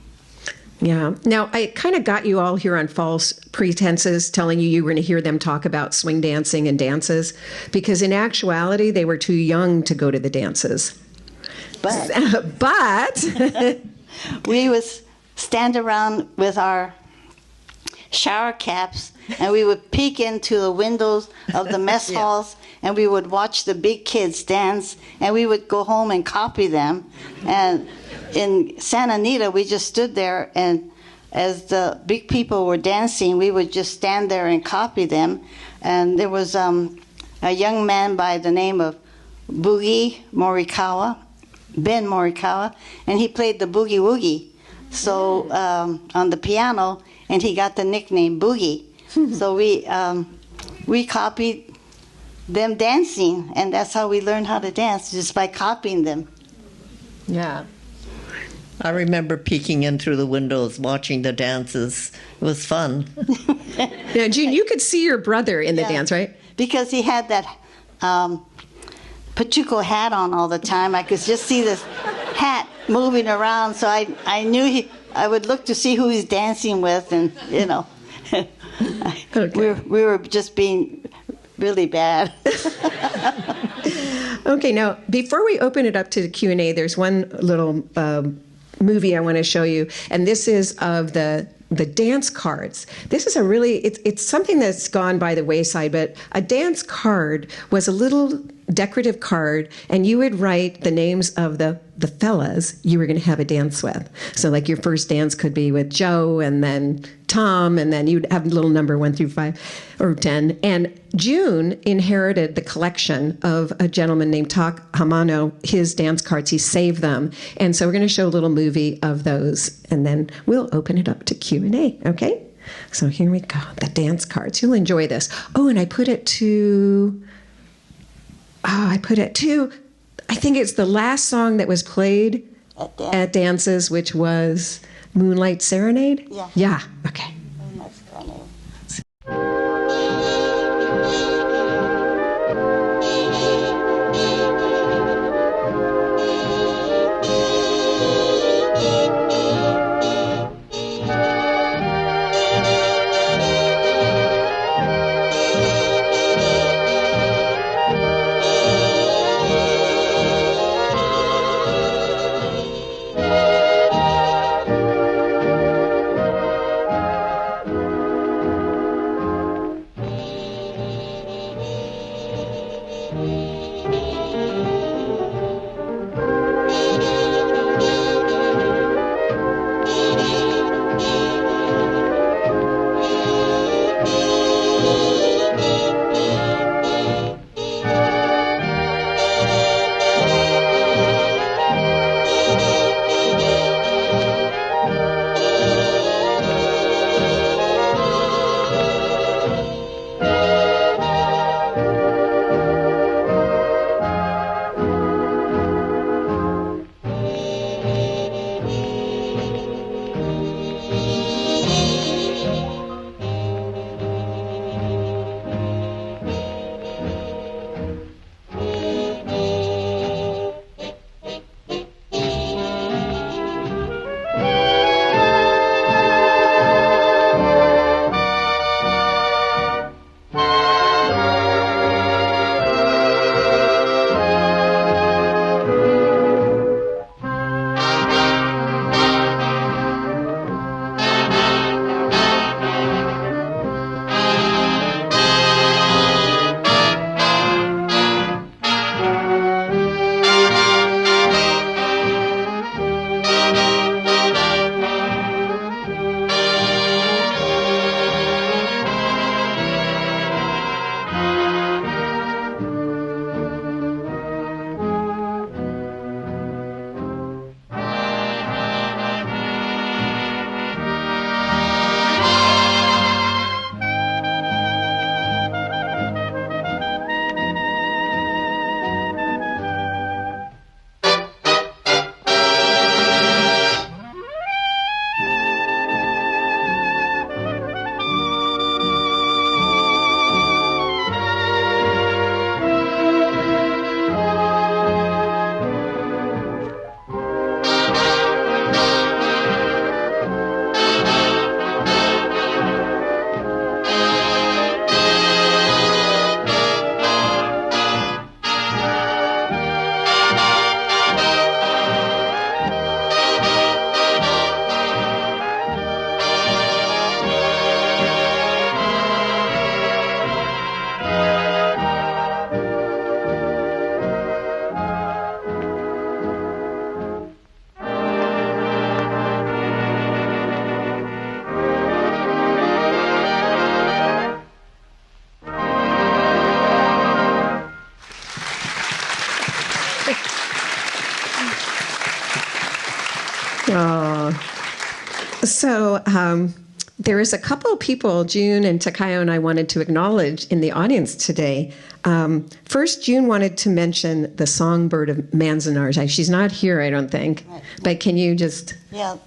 Yeah. Now, I kind of got you all here on false pretenses, telling you were going to hear them talk about swing dancing and dances, because in actuality, they were too young to go to the dances. But we would stand around with our shower caps, and we would peek into the windows of the mess halls, and we would watch the big kids dance, and we would go home and copy them. And in Santa Anita, we just stood there, and as the big people were dancing, we would just stand there and copy them. And there was a young man by the name of Ben Morikawa, and he played the Boogie Woogie. So on the piano, and he got the nickname Boogie. So we copied them dancing, and that's how we learned how to dance, just by copying them. Yeah. I remember peeking in through the windows, watching the dances. It was fun. Now, Jean, you could see your brother in the dance, right? Because he had that Pachuco hat on all the time. I could just see this hat moving around, so I knew I would look to see who he's dancing with, and okay. we were just being really bad. Okay, now before we open it up to the Q&A, there's one little movie I want to show you, and this is of the dance cards. This is it's something that's gone by the wayside, but a dance card was a little decorative card, and you would write the names of the fellas you were going to have a dance with. So like your first dance could be with Joe, and then Tom, and then you'd have a little number 1 through 5 or 10. And June inherited the collection of a gentleman named Hamano, his dance cards. He saved them. And so we're going to show a little movie of those, and then we'll open it up to Q&A, okay? So here we go, the dance cards. You'll enjoy this. Oh, and I put it to I put it too. I think it's the last song that was played at dances, which was Moonlight Serenade. Yeah. Yeah. Okay. Moonlight Serenade. So there is a couple of people, June and Takayo and I, wanted to acknowledge in the audience today. First, June wanted to mention the songbird of Manzanar. She's not here, I don't think. Right. But can you just... Yeah.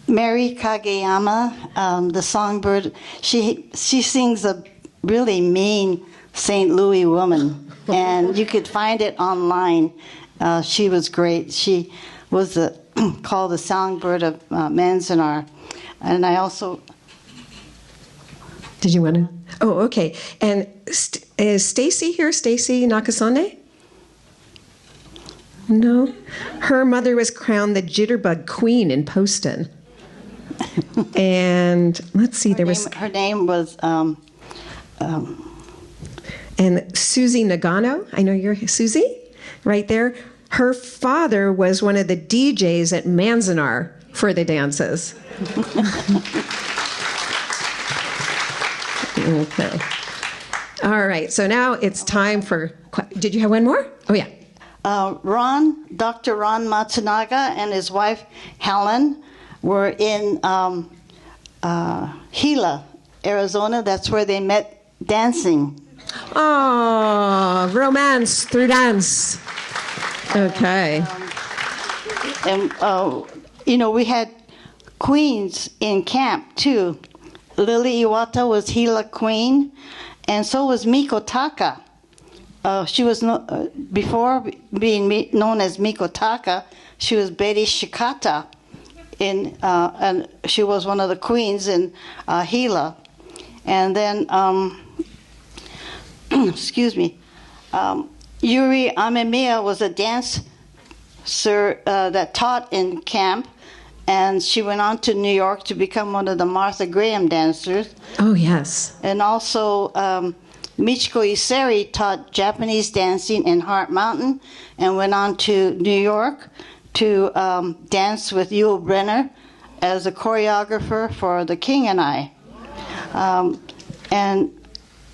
Mary Kageyama, the songbird, she sings a really mean St. Louis woman. And you could find it online. She was great. She was called the songbird of Manzanar. And I also... Did you want to? Oh, okay. And is Stacy here? Stacy Nakasone? No. Her mother was crowned the Jitterbug Queen in Poston. And let's see, her name was... and Susie Nagano. I know you're Susie, right there. Her father was one of the DJs at Manzanar for the dances. Okay. All right. So now it's time for... Did you have one more? Oh, yeah. Dr. Ron Matsunaga and his wife, Helen, were in Gila, Arizona. That's where they met dancing. Oh, romance through dance. Okay. And, we had queens in camp, too. Lily Iwata was Gila Queen, and so was Miko Taka. She was, before being known as Miko Taka, she was Betty Shikata, and she was one of the queens in Gila. And then, excuse me, Yuri Amemiya was a dancer that taught in camp, and she went on to New York to become one of the Martha Graham dancers. Oh, yes. And also, Michiko Iseri taught Japanese dancing in Heart Mountain and went on to New York to dance with Yul Brynner as a choreographer for The King and I. And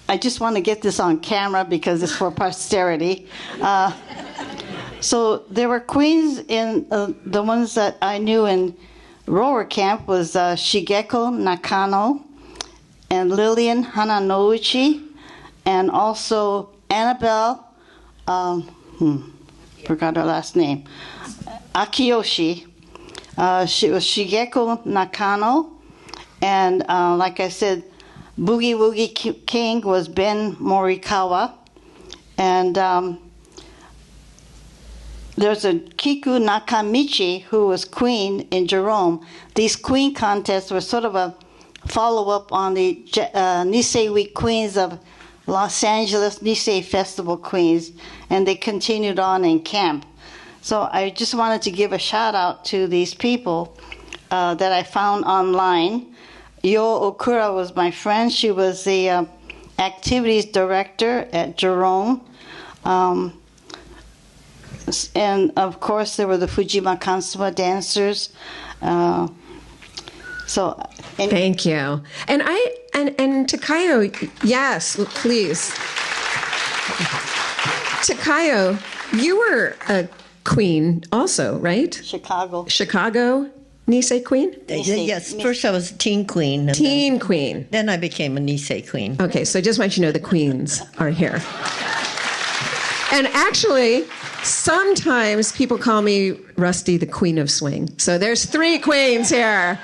I just want to get this on camera because it's for posterity. So there were queens in the ones that I knew in Rohwer camp was Shigeko Nakano and Lillian Hananouchi, and also Annabelle, forgot her last name, Akiyoshi. She was Shigeko Nakano, and like I said, Boogie Woogie King was Ben Morikawa, and there's a Kiku Nakamichi who was queen in Jerome. These queen contests were sort of a follow-up on the Nisei Week Queens of Los Angeles, Nisei Festival Queens, and they continued on in camp. So I just wanted to give a shout-out to these people that I found online. Yo Okura was my friend. She was the activities director at Jerome. And of course, there were the Fujima Kansuma dancers. Thank you. And Takayo, yes, please. Takayo, you were a queen also, right? Chicago Nisei queen? Yes, first I was a teen queen. Teen queen. Then I became a Nisei queen. Okay, so just want you to know the queens are here. And actually, sometimes people call me Rusty, the Queen of Swing. So there's 3 queens here.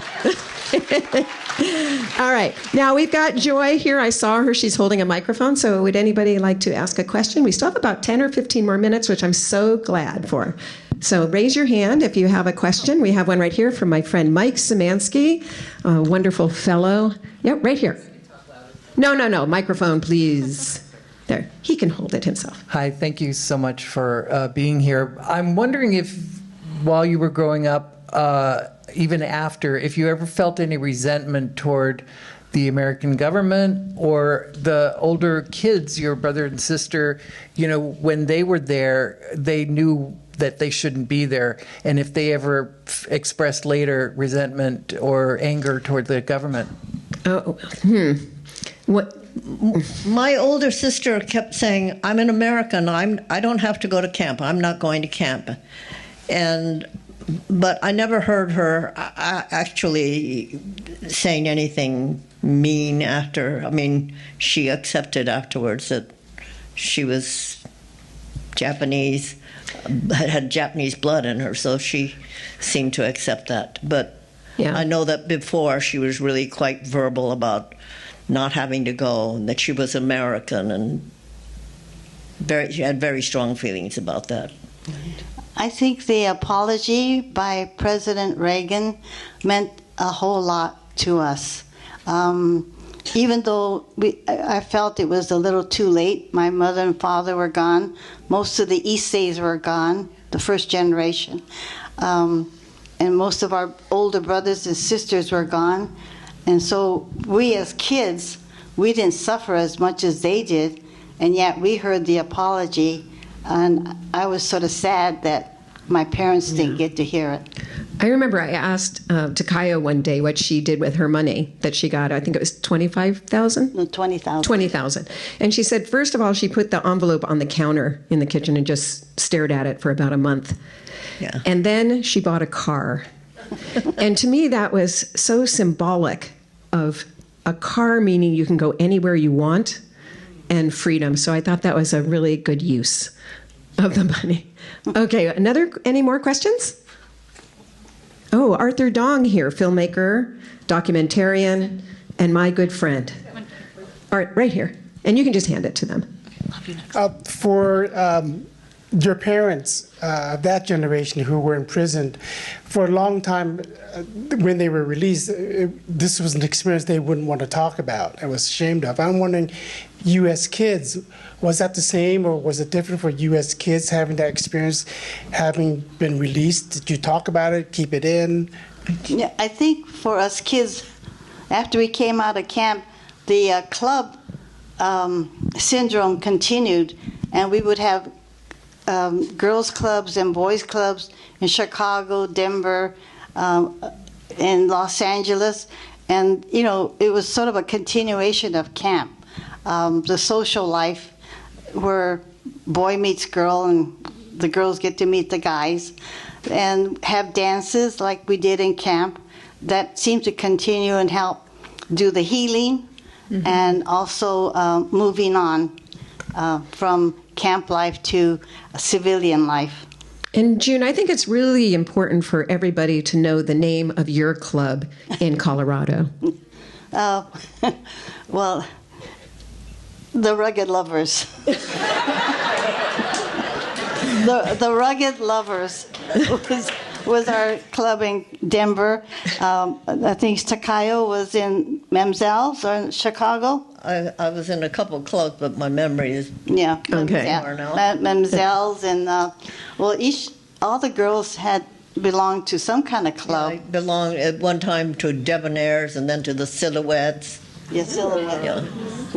All right. Now we've got Joy here. I saw her. She's holding a microphone. So would anybody like to ask a question? We still have about 10 or 15 more minutes, which I'm so glad for. So raise your hand if you have a question. We have one right here from my friend Mike Szymanski, a wonderful fellow. Yep, right here. No. Microphone, please. There, he can hold it himself. Hi, thank you so much for being here. I'm wondering if, while you were growing up, even after, if you ever felt any resentment toward the American government or the older kids, your brother and sister, when they were there, they knew that they shouldn't be there. And if they ever expressed later resentment or anger toward the government. What? My older sister kept saying, I'm an American. I don't have to go to camp. I'm not going to camp. But I never heard her actually saying anything mean after. I mean, she accepted afterwards that she was Japanese, had Japanese blood in her, so she seemed to accept that. But yeah. I know that before she was really quite verbal about not having to go, and that she was American, and she had very strong feelings about that. I think the apology by President Reagan meant a whole lot to us. Even though I felt it was a little too late. My mother and father were gone. Most of the Issei's were gone, the first generation. And most of our older brothers and sisters were gone. And so we as kids, we didn't suffer as much as they did, and yet we heard the apology, and I was sort of sad that my parents didn't get to hear it. I remember I asked Takayo one day what she did with her money that she got. I think it was $25,000? No, $20,000. $20,000. And she said, first of all, she put the envelope on the counter in the kitchen and just stared at it for about a month. Yeah. And then she bought a car. And to me, that was so symbolic of a car, meaning you can go anywhere you want, and freedom. So I thought that was a really good use of the money. Okay, any more questions? Oh, Arthur Dong here, filmmaker, documentarian, and my good friend. All right, right here. And you can just hand it to them. For your parents of that generation who were imprisoned, for a long time, when they were released, this was an experience they wouldn't want to talk about and was ashamed of. I'm wondering, you as kids, was that the same or was it different for you as kids having that experience, having been released? Did you talk about it, keep it in? Yeah, I think for us kids, after we came out of camp, the club syndrome continued, and we would have girls' clubs and boys' clubs in Chicago, Denver, in Los Angeles, and it was sort of a continuation of camp. The social life where boy meets girl and the girls get to meet the guys, and have dances like we did in camp. That seemed to continue and help do the healing. Mm-hmm. And also moving on from camp life to civilian life. And June, I think it's really important for everybody to know the name of your club in Colorado. Well, the Rugged Lovers. the Rugged Lovers was our club in Denver. I think Takayo was in Mamzelles or in Chicago. I was in a couple of clubs, but my memory is okay. Mamzelles and all the girls had belonged to some kind of club. Yeah, I belonged at one time to Debonaires and then to the Silhouettes. Yeah, Silhouettes. Yeah.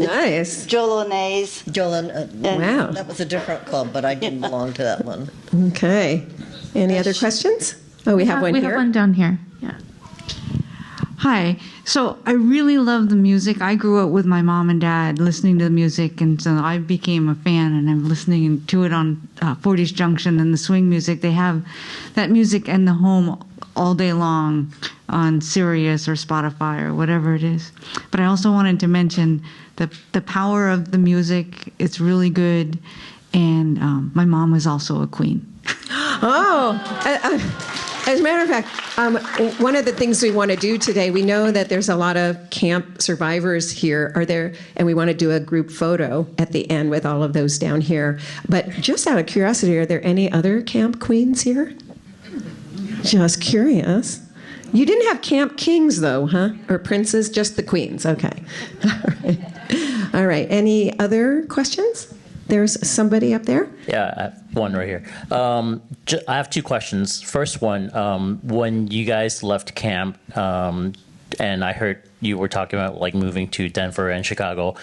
Nice. Jolonaise. Wow. That was a different club, but I didn't belong to that one. Okay. Any other questions? Oh, we have one here. We have one down here. Yeah. Hi. So I really love the music. I grew up with my mom and dad listening to the music, and so I became a fan, and I'm listening to it on 40s Junction and the swing music. They have that music in the home all day long on Sirius or Spotify or whatever it is. But I also wanted to mention the power of the music. It's really good, and my mom was also a queen. Oh, as a matter of fact, one of the things we want to do today, we know that there's a lot of camp survivors here. And we want to do a group photo at the end with all of those down here. But just out of curiosity, are there any other camp queens here? Just curious. You didn't have camp kings, though, huh? Or princes, just the queens. Okay. All right. Any other questions? There's somebody up there? Yeah, I have one right here. I have two questions. First one, when you guys left camp, and I heard you were talking about like moving to Denver and Chicago,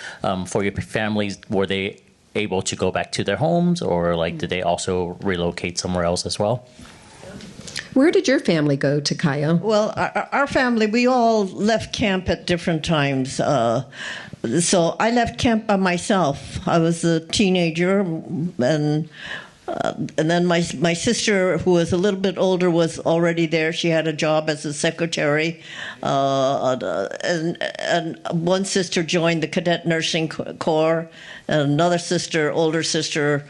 for your families, were they able to go back to their homes, or like did they also relocate somewhere else as well? Where did your family go, Takayo? Well, our family, we all left camp at different times. So I left camp by myself. I was a teenager, and then my sister, who was a little bit older, was already there. She had a job as a secretary, and one sister joined the cadet nursing corps. And another sister, older sister,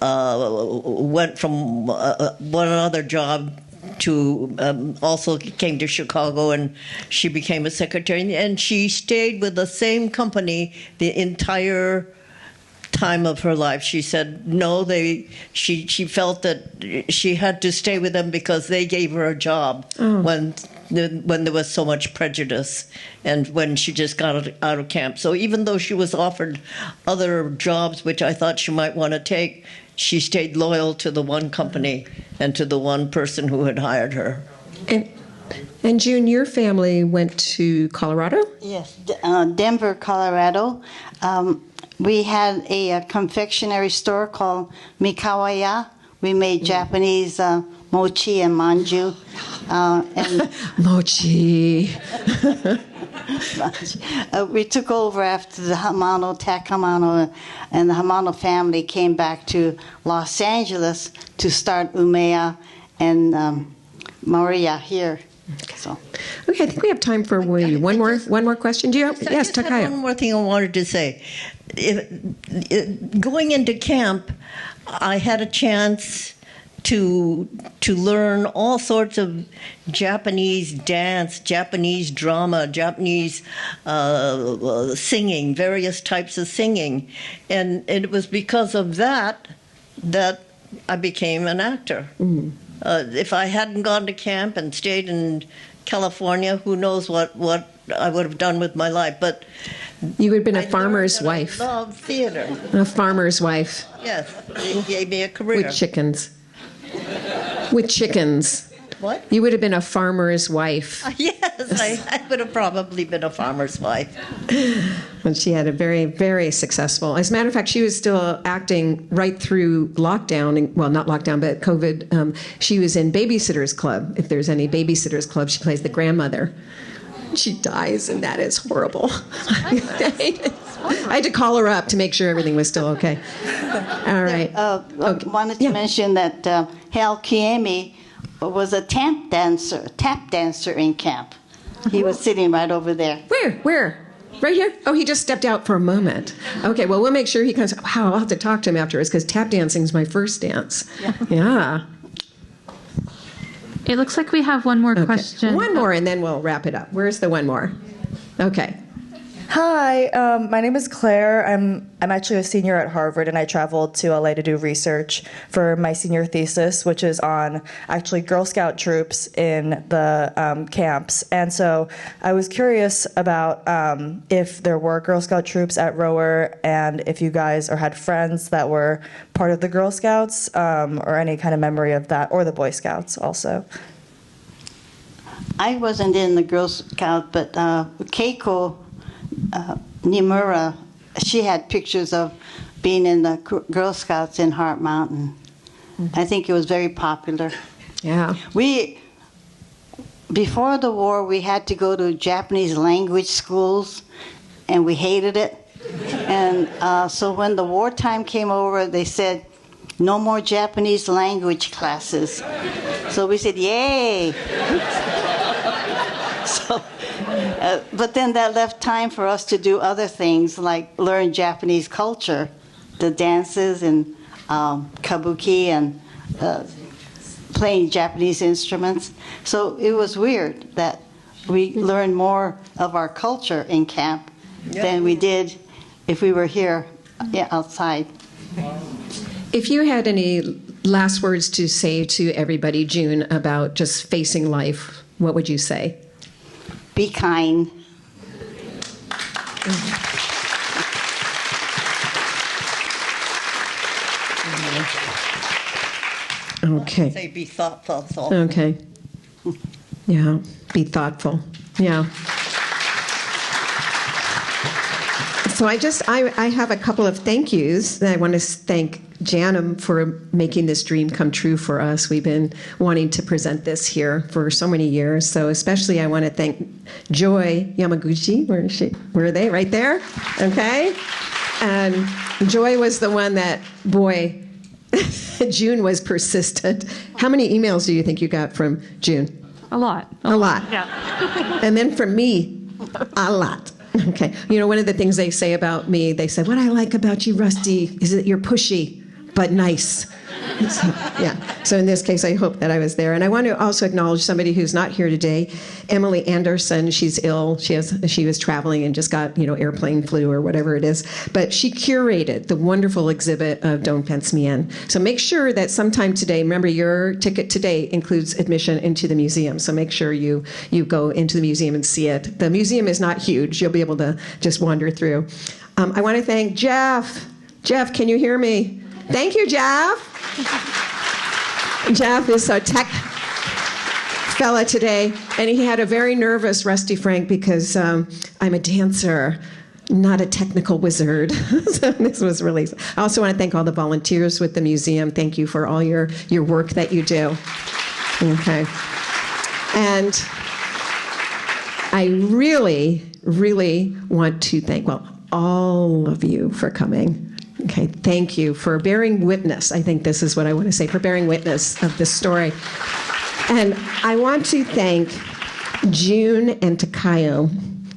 went from one other job to also came to Chicago, and she became a secretary, and she stayed with the same company the entire time of her life. She said no, she felt that she had to stay with them because they gave her a job when there was so much prejudice and when she just got out of camp. So even though she was offered other jobs which I thought she might want to take, she stayed loyal to the one company and to the one person who had hired her. And June, your family went to Colorado? Yes, Denver, Colorado. We had a confectionery store called Mikawaya. We made Japanese mochi and manju. And mochi. We took over after the Tak Hamano, and the Hamano family came back to Los Angeles to start Umea and Maria here. So. Okay, I think we have time for one more question. Do you have? Yes, Takayo. One more thing I wanted to say. going into camp, I had a chance to learn all sorts of Japanese dance, Japanese drama, Japanese singing, various types of singing, and it was because of that I became an actor. Mm. If I hadn't gone to camp and stayed in California, who knows what I would have done with my life. But you would have been a farmer's wife. I love theater. A farmer's wife. Yes, it gave me a career. With chickens. With chickens. What? You would have been a farmer's wife. Yes, I would have probably been a farmer's wife. And she had a very, very successful. As a matter of fact, she was still acting right through lockdown. Well, not lockdown, but COVID. She was in Babysitter's Club. If there's any Babysitter's Club, she plays the grandmother. She dies, and that is horrible. I had to call her up to make sure everything was still okay. All right. I wanted to mention that Hal Kiemi was a tap dancer in camp. He was sitting right over there. Where? Right here? Oh, he just stepped out for a moment. Okay, well, we'll make sure he comes. Wow, I'll have to talk to him afterwards because tap dancing is my first dance. Yeah. It looks like we have one more question. One more, and then we'll wrap it up. Where's the one more? Okay. Hi, my name is Claire. I'm actually a senior at Harvard, and I traveled to LA to do research for my senior thesis, which is on actually Girl Scout troops in the camps. And so I was curious about if there were Girl Scout troops at Rohwer, and if you guys or had friends that were part of the Girl Scouts, or any kind of memory of that, or the Boy Scouts also. I wasn't in the Girl Scout, but Keiko Nimura, she had pictures of being in the Girl Scouts in Heart Mountain. Mm-hmm. I think it was very popular. Yeah. Before the war, we had to go to Japanese language schools, and we hated it. And so when the wartime came over, they said, no more Japanese language classes. So we said, yay! But then that left time for us to do other things like learn Japanese culture, the dances and kabuki and playing Japanese instruments. So it was weird that we learned more of our culture in camp than we did if we were here outside. If you had any last words to say to everybody, June, about just facing life, what would you say? Be kind. Okay. Say be thoughtful. Okay. Yeah, be thoughtful. Yeah. So I have a couple of thank yous. I want to thank JANM for making this dream come true for us. We've been wanting to present this here for so many years. So especially I want to thank Joy Yamaguchi. Where is she? Where are they? Right there? Okay. And Joy was the one that, boy, June was persistent. How many emails do you think you got from June? A lot. A lot. Yeah. And then from me, a lot. Okay. You know, one of the things they say about me, they say, what I like about you, Rusty, is that you're pushy, but nice. So, yeah. So in this case, I hope that I was there. And I want to also acknowledge somebody who's not here today, Emily Anderson. She's ill. She was traveling and just got, airplane flu or whatever it is. But she curated the wonderful exhibit of Don't Fence Me In. So make sure that sometime today, remember your ticket today includes admission into the museum. So make sure you go into the museum and see it. The museum is not huge. You'll be able to just wander through. I want to thank Jeff. Jeff, can you hear me? Thank you, Jeff. Jeff is a tech fella today, and he had a very nervous Rusty Frank because I'm a dancer, not a technical wizard. So this was really. I also want to thank all the volunteers with the museum. Thank you for all your work that you do. Okay. And I really, really want to thank, all of you for coming. Okay, thank you for bearing witness. I think this is what I want to say, for bearing witness of this story. And I want to thank June and Takayo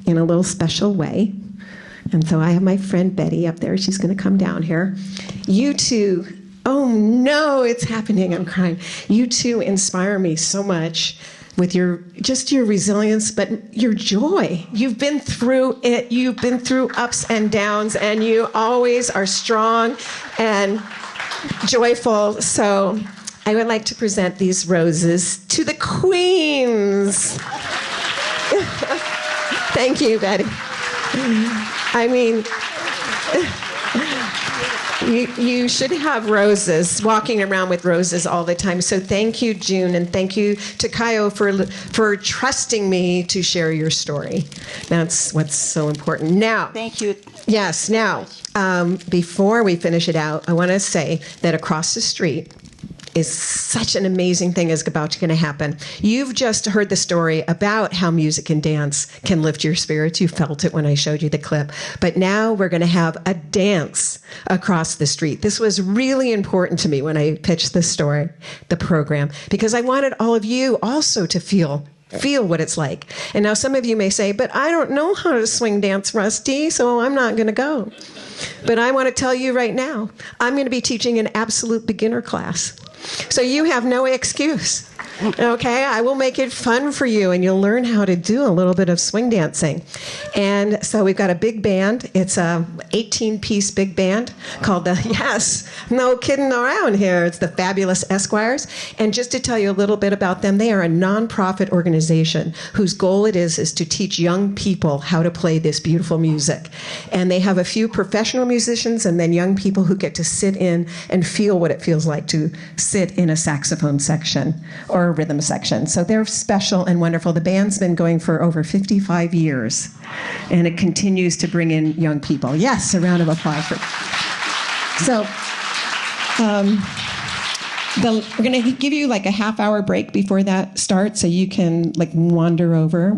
in a little special way, And so I have my friend Betty up there. She's going to come down here. You two, oh no, it's happening. I'm crying. You two inspire me so much with your resilience, but your joy. You've been through it. You've been through ups and downs, and you always are strong and joyful. So I would like to present these roses to the queens. Thank you, Betty. I mean, you should have roses, walking around with roses all the time. So thank you, June, and thank you, Takayo, for trusting me to share your story. That's what's so important. Now, thank you. Yes, now, before we finish it out, I want to say that across the street is such an amazing thing is about to going to happen. You've just heard the story about how music and dance can lift your spirits. You felt it when I showed you the clip. But now we're going to have a dance across the street. This was really important to me when I pitched this story, the program, because I wanted all of you also to feel what it's like. And now some of you may say, but I don't know how to swing dance, Rusty, so I'm not going to go. But I want to tell you right now, I'm going to be teaching an absolute beginner class. So you have no excuse. Okay, I will make it fun for you, and you'll learn how to do a little bit of swing dancing. And so we've got a big band. It's a 18-piece big band called no kidding around here. It's the Fabulous Esquires. And just to tell you a little bit about them, they are a nonprofit organization whose goal it is to teach young people how to play this beautiful music. And they have a few professional musicians and then young people who get to sit in and feel what it feels like to sit in a saxophone section or a rhythm section. So they're special and wonderful. The band's been going for over 55 years, and it continues to bring in young people. Yes, a round of applause for. So we're going to give you like a half-hour break before that starts, so you can like wander over.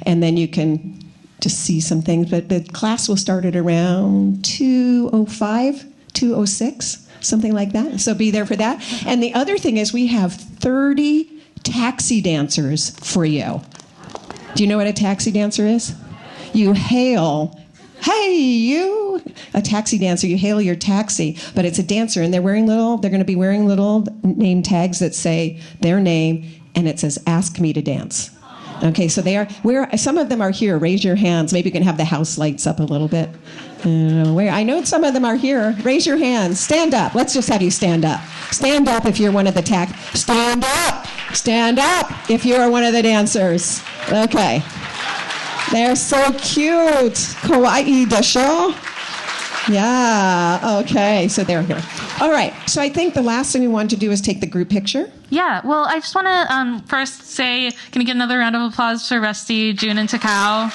And then you can just see some things. But the class will start at around 2:05, 2:06. Something like that. So be there for that. And the other thing is we have 30 taxi dancers for you. Do you know what a taxi dancer is? You hail, hey, you, a taxi dancer, you hail your taxi, but it's a dancer, and they're going to be wearing little name tags that say their name, and it says, ask me to dance. Okay, so some of them are here. Raise your hands. Maybe you can have the house lights up a little bit. I know some of them are here. Raise your hands. Stand up. Let's just have you stand up. Stand up if you're one of the Stand up. Stand up if you're one of the dancers. Okay. They're so cute. Kawaii desho? Yeah, okay, so they're here. All right, so I think the last thing we want to do is take the group picture. Yeah, well, I just want to first say, can we get another round of applause for Rusty, June, and Takayo?